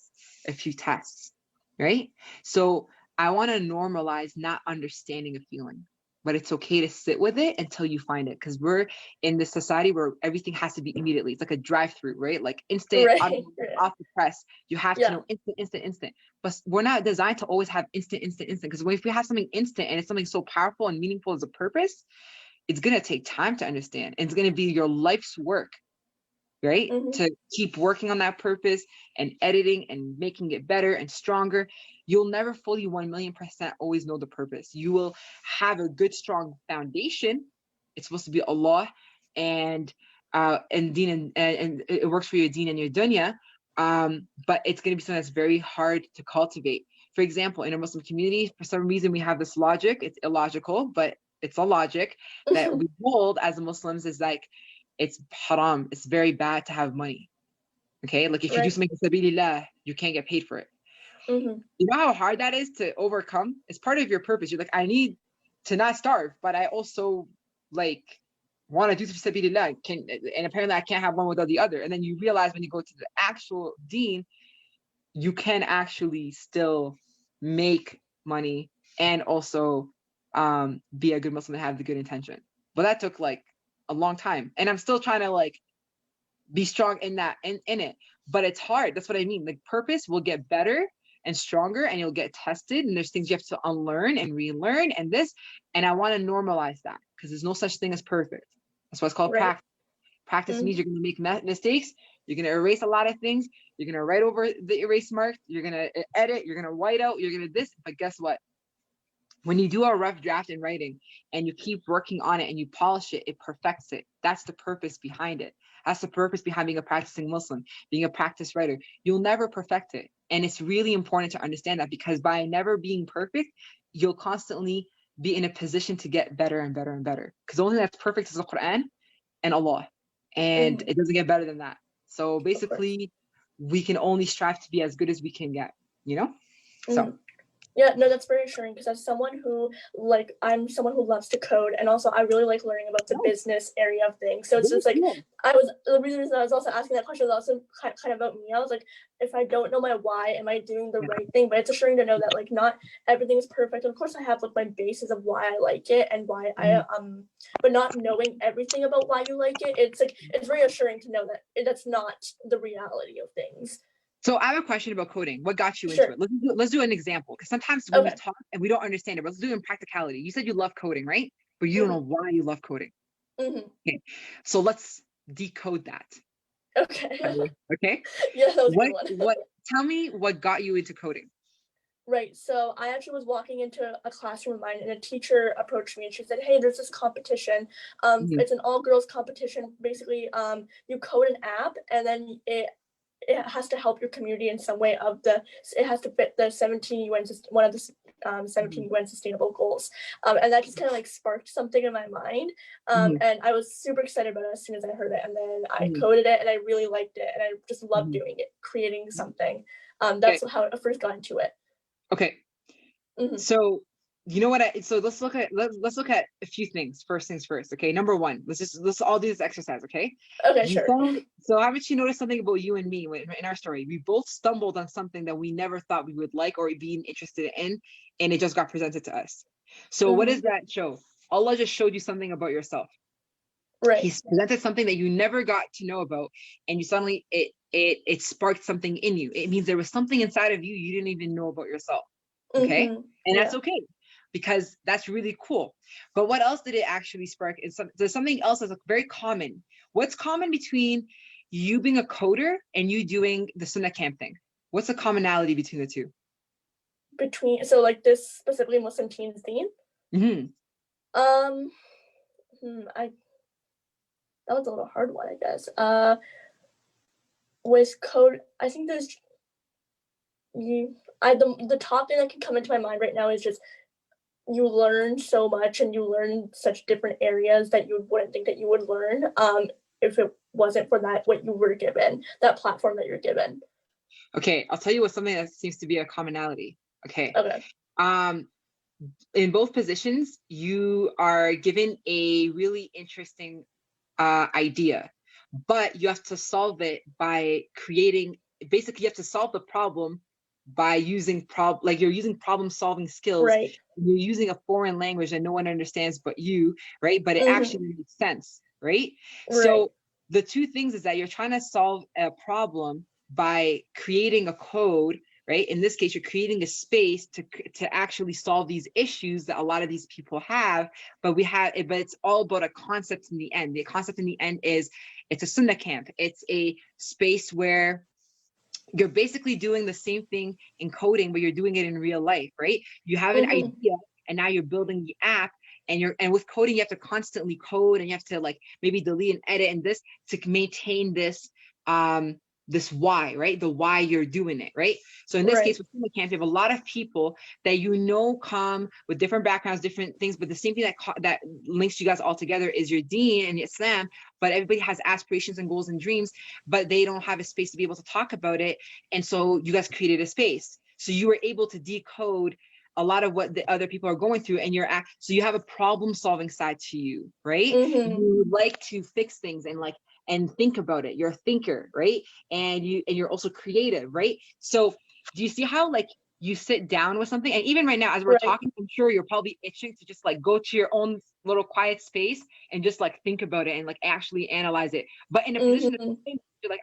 [SPEAKER 1] a few tests, right? So I want to normalize not understanding a feeling, but it's okay to sit with it until you find it, because we're in this society where everything has to be immediately. It's like a drive-through, right? Like instant, off the press. You have to know instant. But we're not designed to always have instant. Because if we have something instant and it's something so powerful and meaningful as a purpose, it's going to take time to understand. And it's going to be your life's work, right? To keep working on that purpose and editing and making it better and stronger. You'll never fully 1,000,000% always know the purpose. You will have a good, strong foundation. It's supposed to be Allah and deen, and it works for your deen and your dunya. But it's going to be something that's very hard to cultivate. For example, in a Muslim community, for some reason, we have this logic. It's illogical, but it's a logic that we hold as Muslims, is like, it's haram. It's very bad to have money. Okay, like if you do something for sabilillah, you can't get paid for it. You know how hard that is to overcome? It's part of your purpose. You're like, I need to not starve, but I also like want to do for sabilillah. And apparently I can't have one without the other. And then you realize when you go to the actual deen, you can actually still make money and also be a good Muslim and have the good intention. But that took like a long time, and I'm still trying to like be strong in that in it, but it's hard. That's what I mean. Like purpose will get better and stronger, and you'll get tested, and there's things you have to unlearn and relearn, and I want to normalize that, because there's no such thing as perfect. That's why it's called practice. Practice means you're going to make mistakes, you're going to erase a lot of things, you're going to write over the erase mark, you're going to edit, you're going to white out, you're going to this, but guess what? When you do a rough draft in writing and you keep working on it and you polish it, it perfects it. That's the purpose behind it. That's the purpose behind being a practicing Muslim, being a practice writer. You'll never perfect it. And it's really important to understand that, because by never being perfect, you'll constantly be in a position to get better and better and better. Because the only thing that's perfect is the Quran and Allah. And it doesn't get better than that. So basically, we can only strive to be as good as we can get, you know? So.
[SPEAKER 2] Yeah, no, that's very assuring, because as someone who, like, I'm someone who loves to code, and also I really like learning about the business area of things. So it's just like, the reason I was also asking that question was also kind of about me. I was like, if I don't know my why, am I doing the right thing? But it's assuring to know that, like, not everything is perfect. Of course, I have, like, my basis of why I like it and why but not knowing everything about why you like it, it's like, it's very assuring to know that that's not the reality of things.
[SPEAKER 1] So I have a question about coding. What got you into it? Let's do an example, because sometimes when we talk and we don't understand it, but let's do it in practicality. You said you love coding, right? But you don't know why you love coding. Okay. So let's decode that.
[SPEAKER 2] Okay.
[SPEAKER 1] Okay.
[SPEAKER 2] Yeah, that was a good one.
[SPEAKER 1] Tell me what got you into coding.
[SPEAKER 2] Right. So I actually was walking into a classroom of mine, and a teacher approached me and she said, "Hey, there's this competition. It's an all-girls competition. Basically, you code an app, and then it has to help your community in some way. It has to fit the 17 UN, one of the 17 UN sustainable goals." And that just kind of like sparked something in my mind. And I was super excited about it as soon as I heard it. And then I coded it, and I really liked it, and I just loved doing it, creating something. That's how I first got into it.
[SPEAKER 1] Okay. So you know what? So let's look at a few things. First things first. Okay. Number one, let's all do this exercise. Okay.
[SPEAKER 2] Okay, sure.
[SPEAKER 1] So haven't you noticed something about you and me in our story? We both stumbled on something that we never thought we would like or be interested in, and it just got presented to us. So what does that show? Allah just showed you something about yourself.
[SPEAKER 2] Right.
[SPEAKER 1] He's presented something that you never got to know about, and you suddenly it sparked something in you. It means there was something inside of you didn't even know about yourself. Okay. And that's okay, because that's really cool. But what else did it actually spark? There's something else that's very common. What's common between you being a coder and you doing the SunnahCamp thing? What's the commonality between the two?
[SPEAKER 2] So like this specifically Muslim Teens Deen? That was a little hard one, I guess. With code, I think there's the top thing that can come into my mind right now is just you learn so much, and you learn such different areas that you wouldn't think that you would learn if it wasn't for what you were given, that platform that you're given.
[SPEAKER 1] Okay, I'll tell you something that seems to be a commonality. Okay. In both positions, you are given a really interesting idea, but you have to solve it by creating. Basically, you have to solve the problem by using you're using problem solving skills.
[SPEAKER 2] Right.
[SPEAKER 1] You're using a foreign language that no one understands but you, right? But it actually makes sense, right? So the two things is that you're trying to solve a problem by creating a code, right? In this case, you're creating a space to actually solve these issues that a lot of these people have, but it's all about a concept in the end. The concept in the end is it's a SunnahCamp. It's a space where you're basically doing the same thing in coding, but you're doing it in real life, right? You have an idea, and now you're building the app, and with coding, you have to constantly code, and you have to like maybe delete and edit and this to maintain this this why, right? The why you're doing it, right? So in this case with SunnahCamp, you have a lot of people that come with different backgrounds, different things, but the same thing that links you guys all together is your deen and Islam. But everybody has aspirations and goals and dreams, but they don't have a space to be able to talk about it. And so you guys created a space. So you were able to decode a lot of what the other people are going through, and so you have a problem solving side to you, right? You like to fix things and think about it. You're a thinker, right? And you're also creative, right? So do you see how like you sit down with something, and even right now as we're talking, I'm sure you're probably itching to just like go to your own little quiet space and just like think about it and like actually analyze it. But in a position of you're like,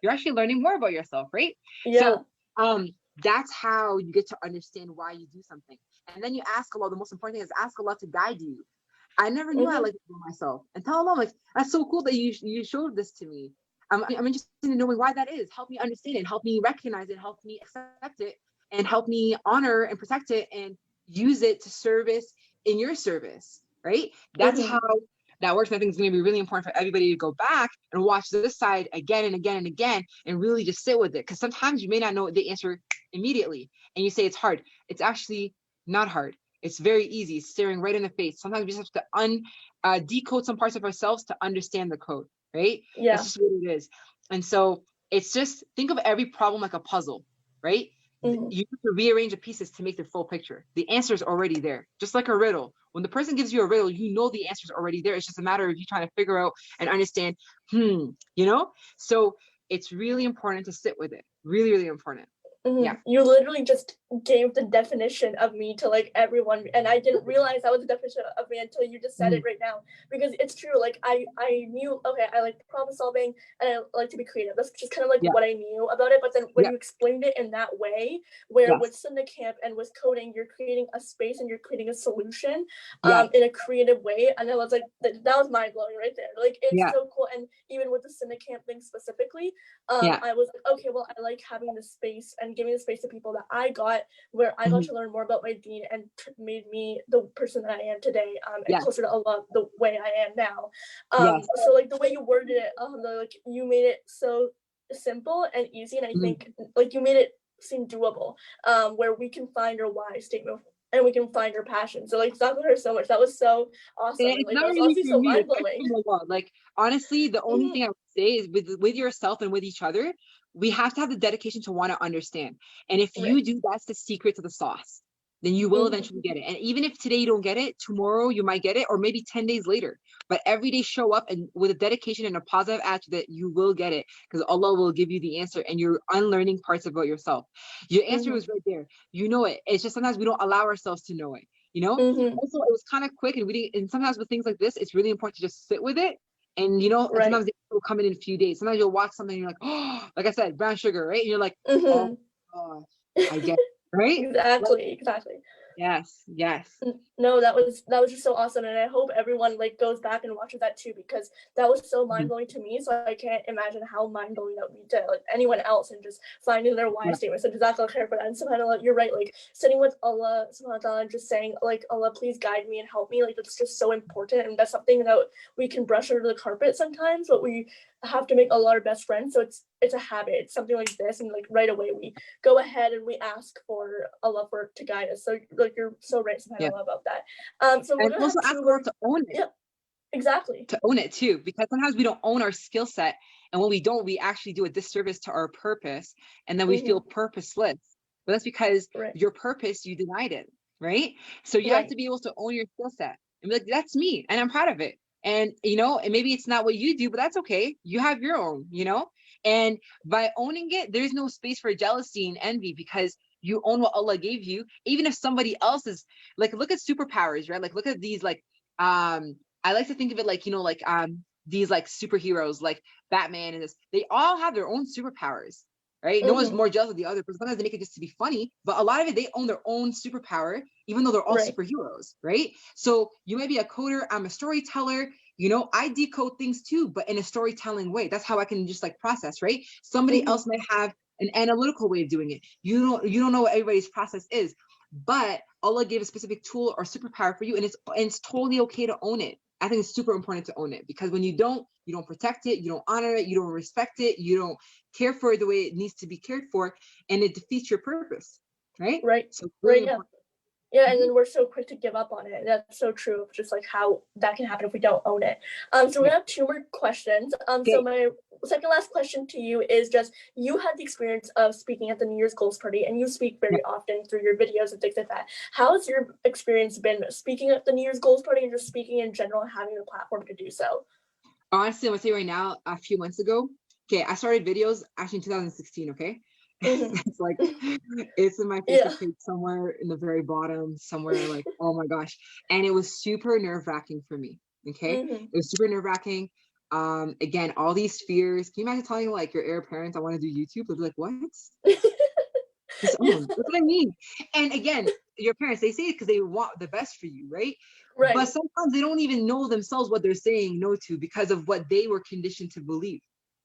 [SPEAKER 1] you're actually learning more about yourself, right? So that's how you get to understand why you do something. And then you ask Allah. The most important thing is ask Allah to guide you. I never knew I liked it for myself. And tell Allah, like, that's so cool that you showed this to me. I'm interested in knowing why that is. Help me understand it, help me recognize it, help me accept it, and help me honor and protect it, and use it to service in your service, right? That's how that works. I think it's going to be really important for everybody to go back and watch this side again and again and again and really just sit with it. Because sometimes you may not know the answer immediately and you say it's hard. It's actually not hard. It's very easy, staring right in the face. Sometimes we just have to decode some parts of ourselves to understand the code, right?
[SPEAKER 2] Yeah.
[SPEAKER 1] That's just what it is. And so it's just, think of every problem like a puzzle, right? You have to rearrange the pieces to make the full picture. The answer is already there, just like a riddle. When the person gives you a riddle, you know the answer is already there. It's just a matter of you trying to figure out and understand, you know? So it's really important to sit with it. Really, really important. Yeah.
[SPEAKER 2] You literally just gave the definition of me to like everyone, and I didn't realize that was the definition of me until you just said it right now, because it's true. Like I knew, okay, I like problem solving and I like to be creative. That's just kind of like what I knew about it. But then when you explained it in that way, where with SunnahCamp and with coding, you're creating a space and you're creating a solution in a creative way, and I was like, that was mind blowing right there. Like it's so cool. And even with the SunnahCamp thing specifically, I was like, okay, well, I like having this space and giving the space to people that I got, where I got to learn more about my deen and made me the person that I am today, and closer to Allah the way I am now. So like the way you worded it, like you made it so simple and easy, and I think like you made it seem doable, where we can find our why statement and we can find our passion. So like that was her so much. That was so awesome.
[SPEAKER 1] It's
[SPEAKER 2] like,
[SPEAKER 1] not
[SPEAKER 2] that was
[SPEAKER 1] really
[SPEAKER 2] honestly
[SPEAKER 1] for
[SPEAKER 2] so
[SPEAKER 1] me.
[SPEAKER 2] mind blowing.
[SPEAKER 1] Like honestly, the only thing I would say is with yourself and with each other, we have to have the dedication to want to understand. And if you do, that's the secret to the sauce. Then you will eventually get it. And even if today you don't get it, tomorrow you might get it, or maybe 10 days later. But every day show up and with a dedication and a positive attitude that you will get it, because Allah will give you the answer and you're unlearning parts about yourself. Your answer was right there. You know it. It's just sometimes we don't allow ourselves to know it. You know? Also, it was kind of quick, and sometimes with things like this, it's really important to just sit with it. And you know, sometimes they will come in a few days. Sometimes you'll watch something and you're like, oh, like I said, brown sugar, right? And you're like, oh gosh, I get it, right?
[SPEAKER 2] Exactly.
[SPEAKER 1] Yes.
[SPEAKER 2] No, that was just so awesome, and I hope everyone like goes back and watches that too, because that was so mind-blowing to me. So I can't imagine how mind-blowing that would be to like anyone else, and just finding their why statement. So jazakallah khair for that. And subhanAllah, you're right, like sitting with Allah subhanahu wa ta'ala and just saying like, Allah, please guide me and help me, like that's just so important. And that's something that we can brush under the carpet sometimes, but we have to make Allah our best friend. So it's a habit. It's something like this, and like right away we go ahead and we ask for Allah to guide us. So like you're so right, subhanAllah, about that. So we're
[SPEAKER 1] and
[SPEAKER 2] gonna
[SPEAKER 1] also
[SPEAKER 2] have
[SPEAKER 1] ask Allah to own it.
[SPEAKER 2] Yeah, exactly.
[SPEAKER 1] To own it too, because sometimes we don't own our skill set, and when we don't, we actually do a disservice to our purpose, and then we feel purposeless. But that's because your purpose, you denied it, right? So you have to be able to own your skill set and be like, that's me, and I'm proud of it. And you know, and maybe it's not what you do, but that's okay. You have your own, you know. And by owning it, there's no space for jealousy and envy, because you own what Allah gave you. Even if somebody else is like, look at superpowers, right? Like look at these, like I like to think of it like, you know, like these like superheroes like Batman and this, they all have their own superpowers, right? No one's more jealous of the other person. Sometimes they make it just to be funny, but a lot of it, they own their own superpower, even though they're all superheroes, right? So you might be a coder, I'm a storyteller, you know, I decode things too, but in a storytelling way. That's how I can just like process, right? Somebody else might have an analytical way of doing it. You don't know what everybody's process is, but Allah gave a specific tool or superpower for you, and it's totally okay to own it. I think it's super important to own it, because when you don't protect it, you don't honor it, you don't respect it, you don't care for it the way it needs to be cared for, and it defeats your purpose, right? So really
[SPEAKER 2] Yeah, and then we're so quick to give up on it. That's so true. Just like how that can happen if we don't own it. So we have 2 more questions. So my second last question to you is just, you had the experience of speaking at the New Year's goals party, and you speak very often through your videos and things like that. How has your experience been speaking at the New Year's goals party and just speaking in general and having the platform to do so?
[SPEAKER 1] Honestly, I'm gonna say right now, a few months ago, I started videos actually in 2016, okay? It's like, it's in my Facebook page somewhere in the very bottom, somewhere like, oh my gosh. And it was super nerve-wracking for me, okay? It was super nerve-wracking. Again, all these fears. Can you imagine telling like your heir parents, I want to do YouTube? They'll be like, what? That's what I mean. And again, your parents, they say it because they want the best for you, right? But sometimes they don't even know themselves what they're saying no to, because of what they were conditioned to believe,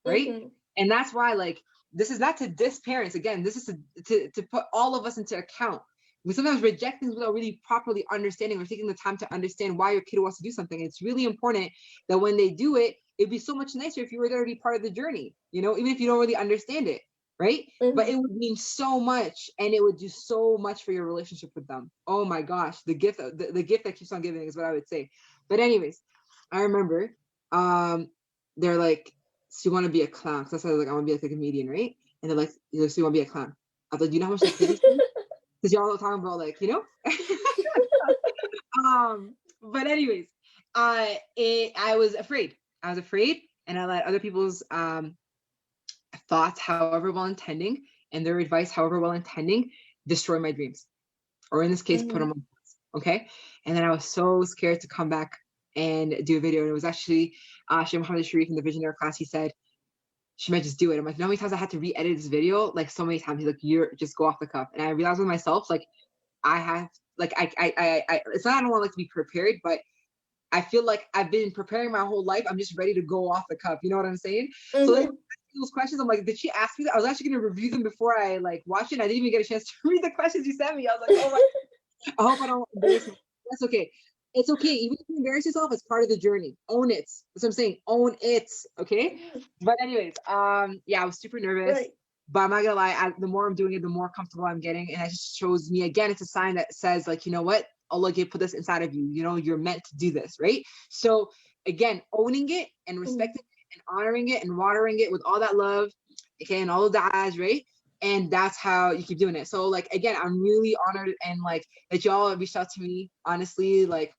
[SPEAKER 1] right? And that's why, like, this is not to diss parents. Again, this is to put all of us into account, We sometimes reject things without really properly understanding or taking the time to understand why your kid wants to do something. It's really important that when they do it, it'd be so much nicer if you were there to be part of the journey, you know, even if you don't really understand it, right? But it would mean so much, and it would do so much for your relationship with them. Oh my gosh, the gift that keeps on giving is what I would say. But anyways, I remember they're like, so you want to be a clown? Because I was like, I want to be like a comedian, right? And they're like, so you want to be a clown? I was like, do you know how much that pays me? Because y'all are talking about, like, you know. But anyways, I was afraid. And I let other people's thoughts, however well intending, and their advice, however well intending, destroy my dreams, or in this case, put them on pause. Okay. And then I was so scared to come back and do a video. And it was actually Sheikh Muhammad Sharif in the visionary class. He said, she might just do it. I'm like, you know how many times I had to re-edit this video? Like, so many times. He's like, you're just go off the cuff. And I realized with myself, like, I have, like, I it's not, I don't want, like, to be prepared, but I feel like I've been preparing my whole life. I'm just ready to go off the cuff. You know what I'm saying? So like, those questions, I'm like, did she ask me that? I was actually going to review them before I, like, watched it. I didn't even get a chance to read the questions you sent me. I was like, oh my, I hope I don't embarrass myself. That's okay. It's okay. Even if you embarrass yourself, it's part of the journey. Own it. That's what I'm saying. Own it. Okay. But anyways, yeah, I was super nervous.
[SPEAKER 2] Right.
[SPEAKER 1] But I'm not gonna lie, the more I'm doing it, the more comfortable I'm getting. And it just shows me, again, it's a sign that says, like, you know what? Allah put this inside of you. You know, you're meant to do this, right? So again, owning it and respecting it and honoring it and watering it with all that love, okay, and all of the eyes, right? And that's how you keep doing it. So, like, again, I'm really honored and, like, that y'all reached out to me. Honestly, like,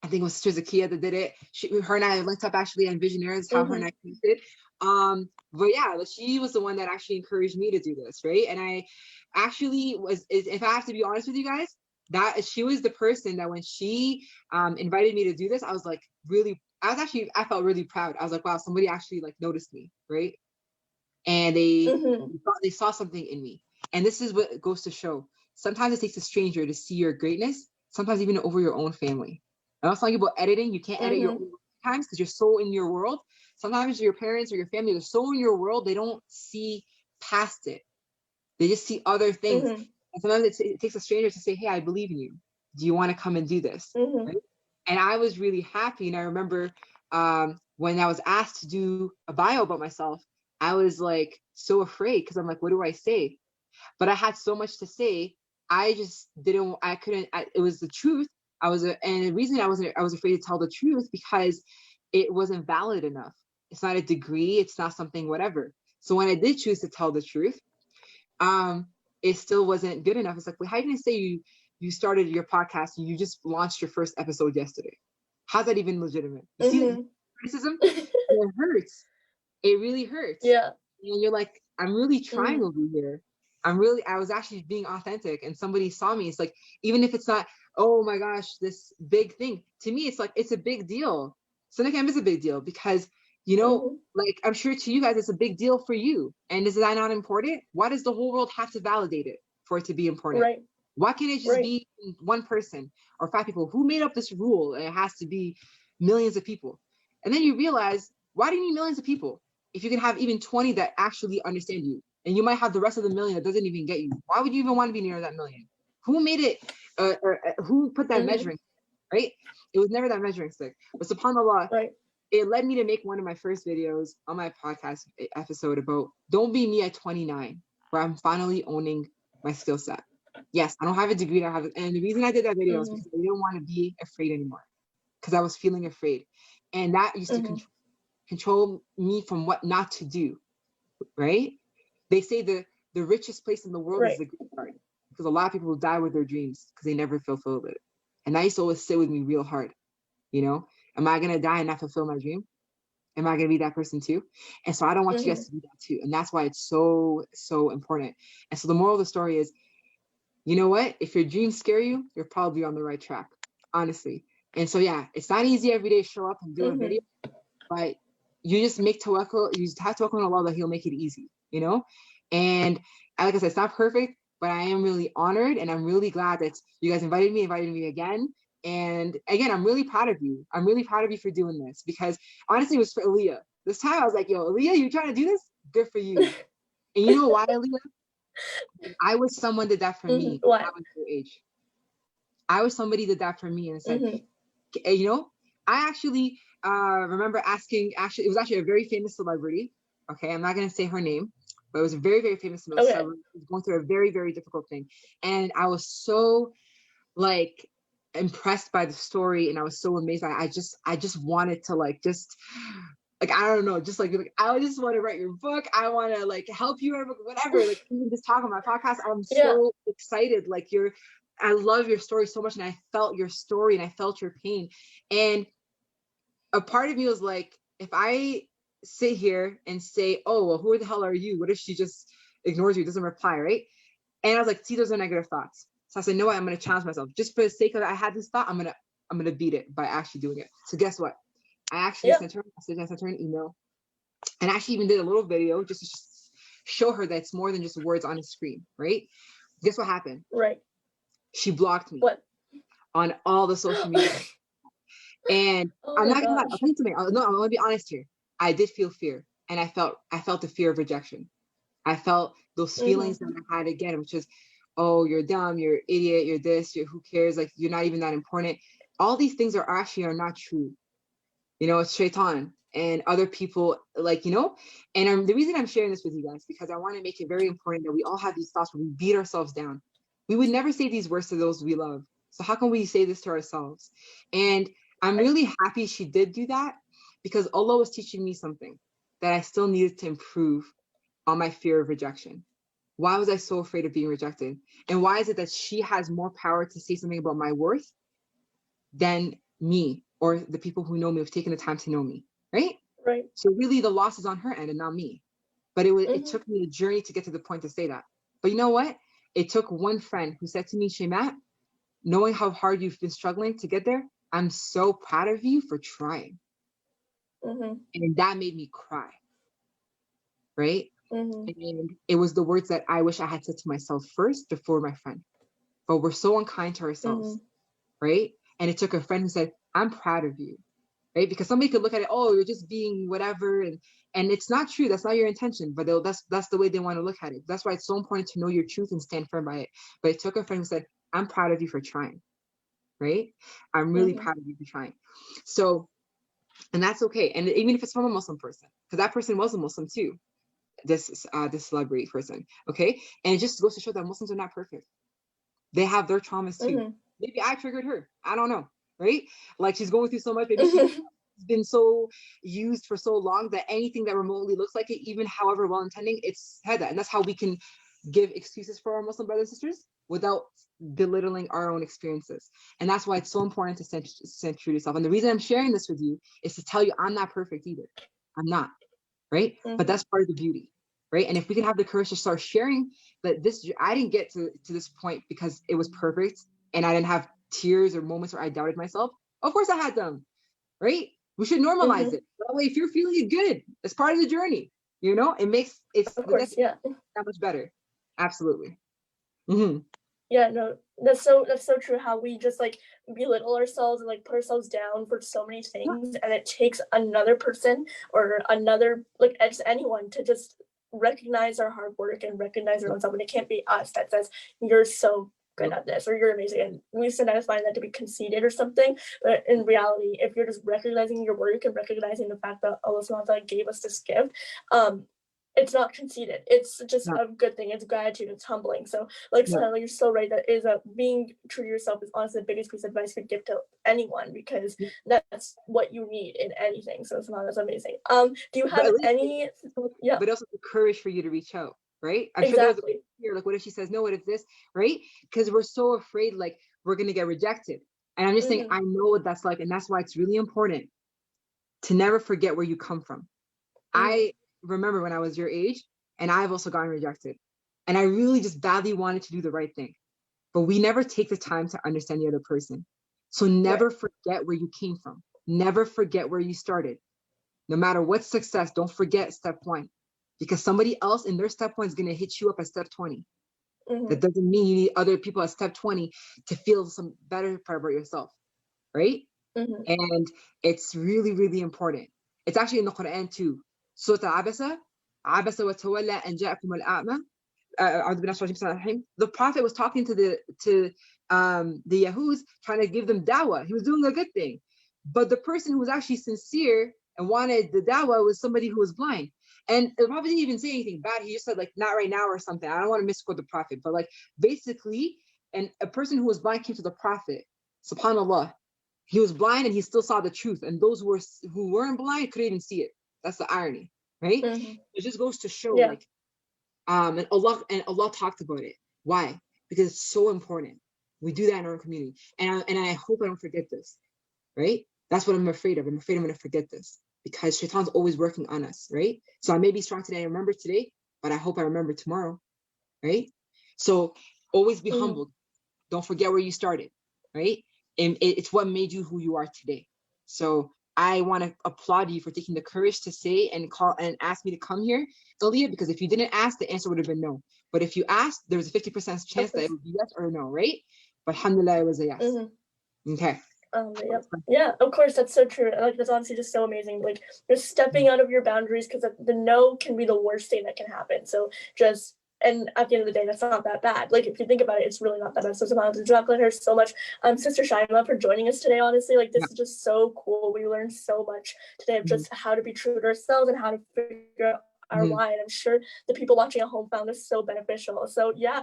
[SPEAKER 1] I think it was Sister Zakia that did it. Her and I linked up actually on Visionaries, how her and I connected. But yeah, she was the one that actually encouraged me to do this, right? And I actually if I have to be honest with you guys, that she was the person that when she invited me to do this, I was like, I felt really proud. I was like, wow, somebody actually, like, noticed me, right? And they saw something in me. And this is what goes to show. Sometimes it takes a stranger to see your greatness, sometimes even over your own family. I'm not talking about editing. You can't edit your own times because you're so in your world. Sometimes your parents or your family, they're so in your world, they don't see past it. They just see other things. And sometimes it takes a stranger to say, hey, I believe in you. Do you want to come and do this? Right? And I was really happy. And I remember when I was asked to do a bio about myself, I was, like, so afraid because I'm like, what do I say? But I had so much to say. I just didn't, I couldn't, it was the truth. And the reason I was afraid to tell the truth because it wasn't valid enough. It's not a degree. It's not something, whatever. So when I did choose to tell the truth, it still wasn't good enough. It's like, well, how are you going to say you started your podcast and you just launched your first episode yesterday? How's that even legitimate? You see the criticism? It hurts. It really hurts.
[SPEAKER 2] Yeah.
[SPEAKER 1] And you're like, I'm really trying over here. I was actually being authentic, and somebody saw me. It's like, even if it's not, oh my gosh, this big thing, to me, it's like, it's a big deal. SunnahCamp is a big deal because, you know, like, I'm sure to you guys, it's a big deal for you. And is that not important? Why does the whole world have to validate it for it to be important?
[SPEAKER 2] Right.
[SPEAKER 1] Why can't it just be one person or 5 people? Who made up this rule? And it has to be millions of people. And then you realize, why do you need millions of people if you can have even 20 that actually understand you? And you might have the rest of the million that doesn't even get you. Why would you even want to be near that million? Who made it? Who put that measuring stick, right? It was never that measuring stick. But subhanAllah, it led me to make one of my first videos on my podcast episode about don't be me at 29, where I'm finally owning my skill set. Yes, I don't have a degree. And the reason I did that video is because I didn't want to be afraid anymore, because I was feeling afraid. And that used to control me from what not to do, right? They say the richest place in the world is the graveyard, because a lot of people will die with their dreams because they never fulfilled it. And that used to always sit with me real hard. You know, am I going to die and not fulfill my dream? Am I going to be that person too? And so I don't want you guys to do that too. And that's why it's so, so important. And so the moral of the story is, you know what? If your dreams scare you, you're probably on the right track, honestly. And so, yeah, it's not easy every day to show up and do a video, but you just make tawakkul. You just have tawakkul on Allah that He'll make it easy, you know? And like I said, it's not perfect, but I am really honored, and I'm really glad that you guys invited me again. And again, I'm really proud of you. I'm really proud of you for doing this, because honestly, it was for Aliyah. This time I was like, yo, Aliyah, you trying to do this? Good for you. And you know why, Aliyah? I wish someone did that for me when
[SPEAKER 2] Why?
[SPEAKER 1] I was your age. I wish somebody did that for me and said, you know, I actually remember asking, it was actually a very famous celebrity. Okay, I'm not going to say her name, but it was a very, very famous celebrity. She was going through a very, very difficult thing. And I was so like impressed by the story, and I was so amazed. I just wanted to like I don't know, just like I just want to write your book. I want to like help you, whatever. Like even just talk on my podcast. I'm so excited. Like I love your story so much, and I felt your story, and I felt your pain. And a part of me was like, if I sit here and say, oh, well, who the hell are you? What if she just ignores you, doesn't reply, right? And I was like, see, those are negative thoughts. So I said, no, I'm going to challenge myself. Just for the sake of it, I had this thought, I'm going to beat it by actually doing it. So guess what? I actually sent her a message, I sent her an email, and I actually even did a little video just to show her that it's more than just words on a screen, right? Guess what happened?
[SPEAKER 2] Right.
[SPEAKER 1] She blocked me.
[SPEAKER 2] What?
[SPEAKER 1] On all the social media. And I'm not gonna lie, I'll tell you something. No, I'm gonna be honest here. I did feel fear, and I felt the fear of rejection. I felt those feelings that I had again, which is, oh, you're dumb, you're an idiot, you're this, who cares? Like, you're not even that important. All these things are not true. You know, it's shaitan and other people, like, you know. And the reason I'm sharing this with you guys, because I want to make it very important that we all have these thoughts where we beat ourselves down. We would never say these words to those we love. So how can we say this to ourselves? And I'm really happy she did do that, because Allah was teaching me something that I still needed to improve on my fear of rejection. Why was I so afraid of being rejected? And why is it that she has more power to say something about my worth than me, or the people who know me, have taken the time to know me, right?
[SPEAKER 2] Right.
[SPEAKER 1] So really the loss is on her end and not me. But it took me a journey to get to the point to say that. But you know what? It took one friend who said to me, Shaimaa, knowing how hard you've been struggling to get there, I'm so proud of you for trying. And that made me cry, right? And it was the words that I wish I had said to myself first before my friend. But we're so unkind to ourselves, right? And it took a friend who said, I'm proud of you, right? Because somebody could look at it, oh, you're just being whatever. And it's not true. That's not your intention. But that's the way they want to look at it. That's why it's so important to know your truth and stand firm by it. But it took a friend who said, I'm proud of you for trying, right? I'm really proud of you for trying. So, and that's okay. And even if it's from a Muslim person, because that person was a Muslim too, this celebrity person, okay? And it just goes to show that Muslims are not perfect. They have their traumas too. Maybe I triggered her. I don't know, right? Like, she's going through so much. Maybe she's been so used for so long that anything that remotely looks like it, even however well-intending, it's had that. And that's how we can give excuses for our Muslim brothers and sisters without belittling our own experiences. And that's why it's so important to stand true to yourself. And the reason I'm sharing this with you is to tell you I'm not perfect either. I'm not, right? But that's part of the beauty, right? And if we can have the courage to start sharing that I didn't get to this point because it was perfect and I didn't have tears or moments where I doubted myself. Of course I had them, right? We should normalize it. That way, if you're feeling it, good. It's part of the journey. You know, it's
[SPEAKER 2] of course, yeah,
[SPEAKER 1] that much better. Absolutely.
[SPEAKER 2] Yeah, no, that's so true. How we just like belittle ourselves and like put ourselves down for so many things, and it takes another person or another, like, just anyone to just recognize our hard work and recognize our own self. And it can't be us that says you're so good at this or you're amazing. And we sometimes find that to be conceited or something. But in reality, if you're just recognizing your work and recognizing the fact that Allah subhanahu wa ta'ala gave us this gift, it's not conceited. It's just a good thing. It's gratitude. It's humbling. So, like, Sana, you're so right. That is being true to yourself is honestly the biggest piece of advice you could give to anyone, because that's what you need in anything. So, Sana, that's amazing. Do you have any? Yeah.
[SPEAKER 1] But also the courage for you to reach out, right? I'm
[SPEAKER 2] exactly.
[SPEAKER 1] sure there's fear, like, what if she says no? What if this, right? Because we're so afraid, like, we're gonna get rejected. And I'm just saying, I know what that's like, and that's why it's really important to never forget where you come from. I remember when I was your age, and I've also gotten rejected, and I really just badly wanted to do the right thing, but we never take the time to understand the other person. So never forget where you came from. Never forget where you started. No matter what success, don't forget step 1, because somebody else in their step 1 is going to hit you up at step 20. That doesn't mean you need other people at step 20 to feel some better part about yourself, right? And it's really, really important. It's actually in the Quran too. Surah Abasa wa tawalla an ja'akum al-a'ma. the Prophet was talking to the Yahuds, trying to give them dawah. He was doing a good thing. But the person who was actually sincere and wanted the dawah was somebody who was blind. And the Prophet didn't even say anything bad. He just said, like, not right now or something. I don't want to misquote the Prophet, but like basically, and a person who was blind came to the Prophet. SubhanAllah. He was blind and he still saw the truth. And those who weren't blind couldn't even see it. That's the irony, right? It just goes to show, like, and Allah talked about it. Why? Because it's so important. We do that in our community, and I hope I don't forget this, right? That's what I'm afraid of. I'm afraid I'm going to forget this because Shaitan's always working on us, right? So I may be strong today, I remember today, but I hope I remember tomorrow, right? So always be humbled. Don't forget where you started, right? And it's what made you who you are today. So I want to applaud you for taking the courage to say and call and ask me to come here, Aliyah, because if you didn't ask, the answer would have been no. But if you asked, there was a 50% chance that it would be yes or no, right? But alhamdulillah, it was a yes. Okay.
[SPEAKER 2] Yeah, of course, that's so true. Like, that's honestly just so amazing. Like, you're stepping out of your boundaries, because the no can be the worst thing that can happen. So just, and at the end of the day, that's not that bad. Like, if you think about it, it's really not that bad. So sometimes I congratulate her so much. Sister Shaimaa, for joining us today. Honestly, like, this is just so cool. We learned so much today of just how to be true to ourselves and how to figure out our why. And I'm sure the people watching at home found this so beneficial. So yeah,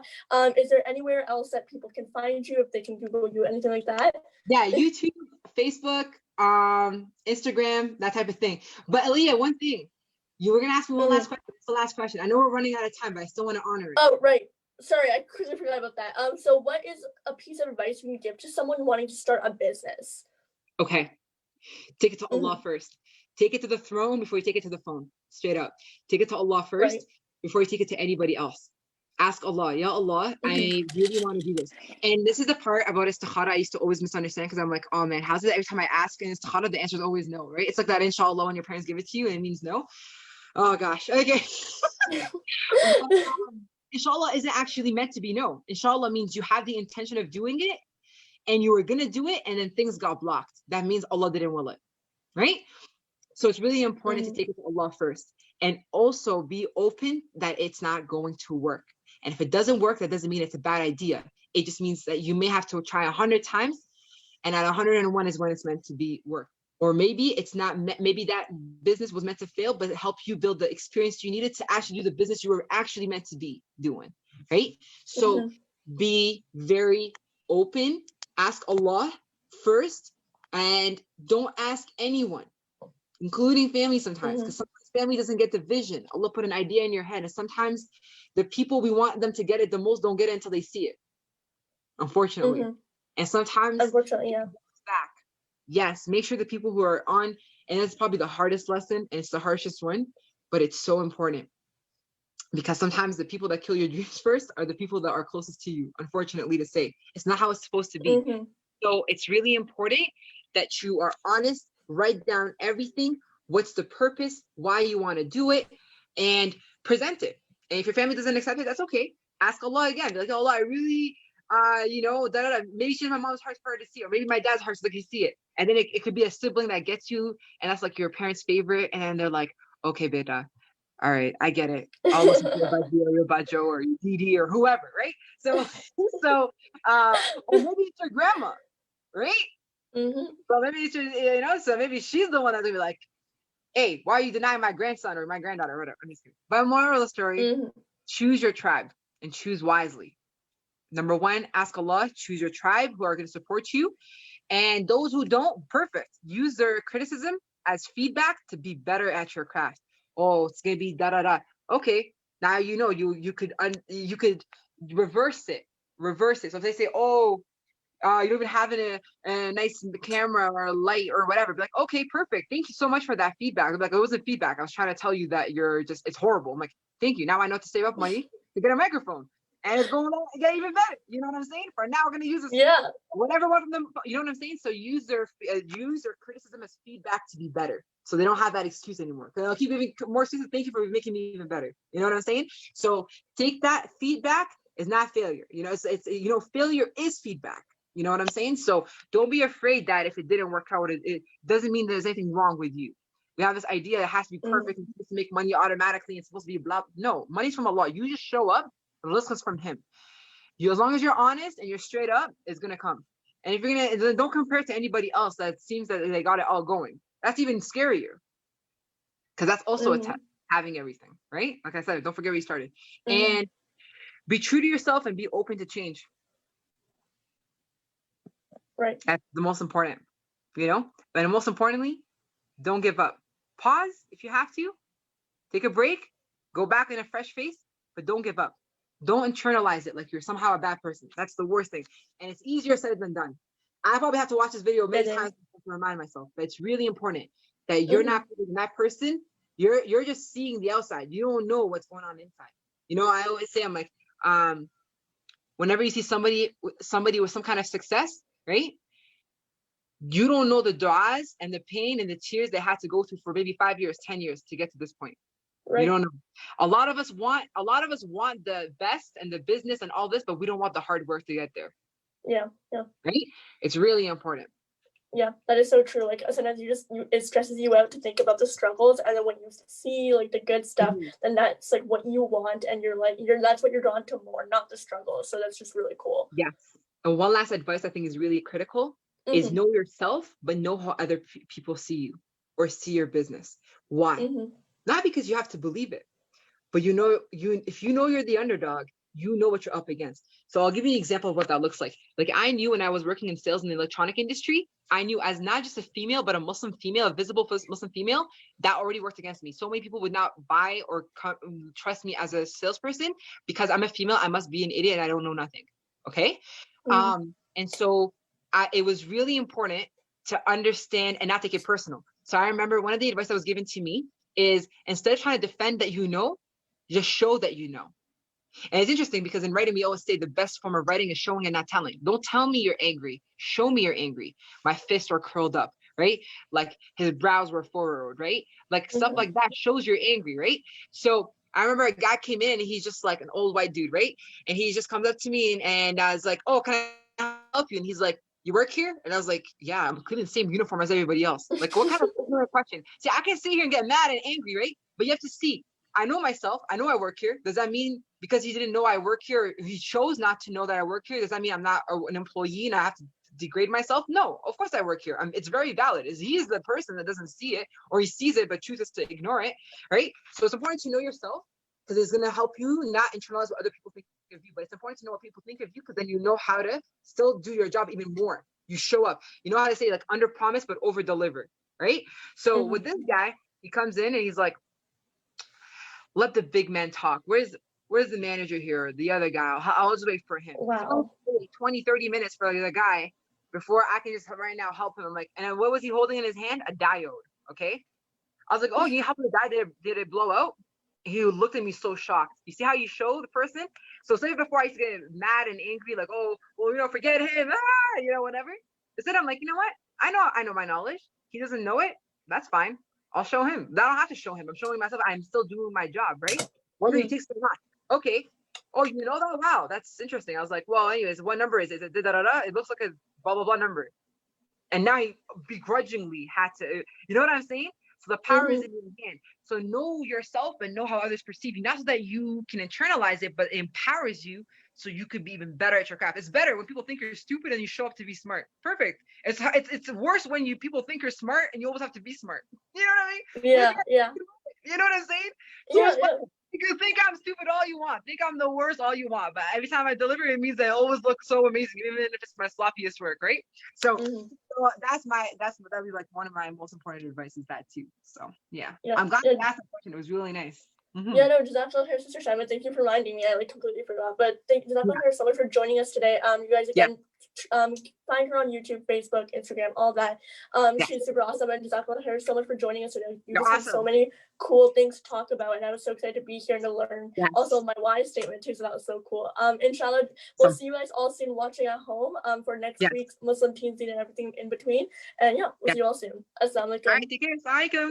[SPEAKER 2] is there anywhere else that people can find you, if they can Google you, anything like that?
[SPEAKER 1] Yeah, YouTube, Facebook, Instagram, that type of thing. But Aliyah, one thing, you were gonna ask me one last question. It's the last question. I know we're running out of time, but I still want to honor it.
[SPEAKER 2] Oh, right. Sorry, I quickly forgot about that. So what is a piece of advice you can give to someone wanting to start a business?
[SPEAKER 1] Okay. Take it to Allah first. Take it to the throne before you take it to the phone. Straight up. Take it to Allah first before you take it to anybody else. Ask Allah, Ya Allah, I really want to do this. And this is the part about istikhara I used to always misunderstand, because I'm like, oh man, how's it every time I ask in istikhara, the answer is always no, right? It's like that inshallah when your parents give it to you and it means no. Oh gosh, okay. Inshallah isn't actually meant to be no. Inshallah means you have the intention of doing it and you were going to do it and then things got blocked. That means Allah didn't will it, right? So it's really important to take it to Allah first, and also be open that it's not going to work. And if it doesn't work, that doesn't mean it's a bad idea. It just means that you may have to try 100 times, and at 101 is when it's meant to be work. Or maybe it's not, maybe that business was meant to fail, but it helped you build the experience you needed to actually do the business you were actually meant to be doing, right? So be very open, ask Allah first, and don't ask anyone, including family sometimes, because sometimes family doesn't get the vision. Allah put an idea in your head, and sometimes the people we want them to get it the most don't get it until they see it, unfortunately. And sometimes
[SPEAKER 2] unfortunately,
[SPEAKER 1] back. Yes, make sure the people who are on, and it's probably the hardest lesson and it's the harshest one, but it's so important, because sometimes the people that kill your dreams first are the people that are closest to you, unfortunately to say. It's not how it's supposed to be. So it's really important that you are honest, write down everything, what's the purpose, why you want to do it, and present it. And if your family doesn't accept it, that's okay. Ask Allah again. Be like, Allah, I really, maybe she's my mom's heart's for her to see, or maybe my dad's heart's like you see it. And then it could be a sibling that gets you, and that's like your parents' favorite, and then they're like, okay, beta, all right, I get it. I'll listen to your Bajo or your Didi or whoever, right? So, or maybe it's your grandma, right? So maybe it's your, so maybe she's the one that's gonna be like, hey, why are you denying my grandson or my granddaughter or whatever? I'm just kidding. But moral of the story, choose your tribe and choose wisely. Number one, ask Allah, choose your tribe who are going to support you. And those who don't, perfect. Use their criticism as feedback to be better at your craft. Oh, it's going to be da-da-da. Okay, now you know, you could reverse it. So if they say, oh, you don't even have a nice camera or a light or whatever, be like, okay, perfect. Thank you so much for that feedback. I'm like, it wasn't feedback. I was trying to tell you that it's horrible. I'm like, thank you. Now I know to save up money to get a microphone. And it's going to get even better. You know what I'm saying? For now, we're going to use this. Whatever one from them. You know what I'm saying? So use their criticism as feedback to be better. So they don't have that excuse anymore. Because they'll keep giving more excuses. Thank you for making me even better. You know what I'm saying? So take that feedback is not failure. You know, it's failure is feedback. You know what I'm saying? So don't be afraid that if it didn't work out, it doesn't mean there's anything wrong with you. We have this idea that it has to be perfect and supposed to make money automatically. It's supposed to be blah. No, money's from Allah. You just show up The list comes from him. You, as long as you're honest and you're straight up, it's gonna come. And if you're gonna, don't compare it to anybody else that seems that they got it all going. That's even scarier, because that's also a test, having everything, right? Like I said, don't forget where you started. And be true to yourself and be open to change.
[SPEAKER 2] Right.
[SPEAKER 1] That's the most important, you know? But most importantly, don't give up. Pause if you have to. Take a break. Go back in a fresh face, but don't give up. Don't internalize it like you're somehow a bad person. That's the worst thing. And it's easier said than done. I probably have to watch this video many times to remind myself, but it's really important that you're not that person. You're just seeing the outside. You don't know what's going on inside. You know, I always say, I'm like, whenever you see somebody with some kind of success, right? You don't know the du'as and the pain and the tears they had to go through for maybe 5 years, 10 years to get to this point. Right. You don't know. A lot of us want the best and the business and all this, but we don't want the hard work to get there.
[SPEAKER 2] Yeah.
[SPEAKER 1] Right? It's really important.
[SPEAKER 2] Yeah, that is so true. Like sometimes it stresses you out to think about the struggles, and then when you see like the good stuff, then that's like what you want, and that's what you're drawn to more, not the struggles. So that's just really cool.
[SPEAKER 1] Yes. And one last advice I think is really critical is know yourself, but know how other people see you or see your business. Why? Not because you have to believe it, but if you know you're the underdog, you know what you're up against. So I'll give you an example of what that looks like. Like I knew when I was working in sales in the electronic industry, I knew as not just a female, but a Muslim female, a visible Muslim female, that already worked against me. So many people would not buy or trust me as a salesperson because I'm a female. I must be an idiot and I don't know nothing. Okay. And so it was really important to understand and not take it personal. So I remember one of the advice that was given to me is instead of trying to defend that, just show that you know. And it's interesting because in writing, we always say the best form of writing is showing and not telling. Don't tell me you're angry. Show me you're angry. My fists were curled up, right? Like his brows were furrowed, right? Like stuff like that shows you're angry, right? So I remember a guy came in and he's just like an old white dude, right? And he just comes up to me and I was like, oh, can I help you? And he's like, you work here? And I was like, yeah, I'm clearly the same uniform as everybody else. Like, what kind of question? See, I can sit here and get mad and angry, right? But you have to see, I know myself. I know I work here. Does that mean because he didn't know I work here, he chose not to know that I work here, does that mean I'm not an employee and I have to degrade myself? No, of course I work here. It's very valid. He's the person that doesn't see it, or he sees it but chooses to ignore it, right? So it's important to know yourself because it's going to help you not internalize what other people think of you, but it's important to know what people think of you because then you know how to still do your job even more. You show up. You know how to say like under promise but over deliver, right? So with this guy, he comes in and he's like, let the big man talk. Where's the manager here? The other guy. I'll just wait for him.
[SPEAKER 2] Wow.
[SPEAKER 1] 20, 30 minutes for the guy before I can just right now help him. I'm like, and then what was he holding in his hand? A diode. Okay. I was like, oh, you help the guy? Did it blow out? He looked at me so shocked. You see how you show the person? So say before I used to get mad and angry, like, oh, well, forget him, whatever. Instead, I'm like, you know what? I know my knowledge. He doesn't know it. That's fine. I'll show him. I don't have to show him. I'm showing myself. I'm still doing my job, right? Whether he takes it or not. Okay. Oh, you know that? Wow, that's interesting. I was like, well, anyways, what number is it? Is it da-da-da-da? It looks like a blah, blah, blah number. And now he begrudgingly had to, you know what I'm saying? So the power is in your hand. So know yourself and know how others perceive you. Not so that you can internalize it, but it empowers you so you could be even better at your craft. It's better when people think you're stupid and you show up to be smart. Perfect. It's worse when people think you're smart and you always have to be smart. You know what I mean?
[SPEAKER 2] Yeah.
[SPEAKER 1] You know what I'm saying?
[SPEAKER 2] Yeah.
[SPEAKER 1] You can think I'm stupid all you want. Think I'm the worst all you want. But every time I deliver, it means I always look so amazing, even if it's my sloppiest work, right? So, so that'd be like one of my most important advice is that too. So yeah. I'm glad you asked the question. It was really nice.
[SPEAKER 2] Yeah, no, Jazakallah khair, Sister Shaimaa. Thank you for reminding me. I completely forgot. But thank Jazakallah khair so much for joining us today. You guys again, find her on YouTube, Facebook, Instagram, all that. She's super awesome, and Jazakallah khair so much for joining us today. You just have so many cool things to talk about, and I was so excited to be here and to learn. Also, my why statement too, so that was so cool. Inshallah, we'll see you guys all soon watching at home. For next week's Muslim Teen Scene and everything in between. And we'll see you all soon. Assalamu alaikum.
[SPEAKER 1] All right, take care. Assalamu alaikum.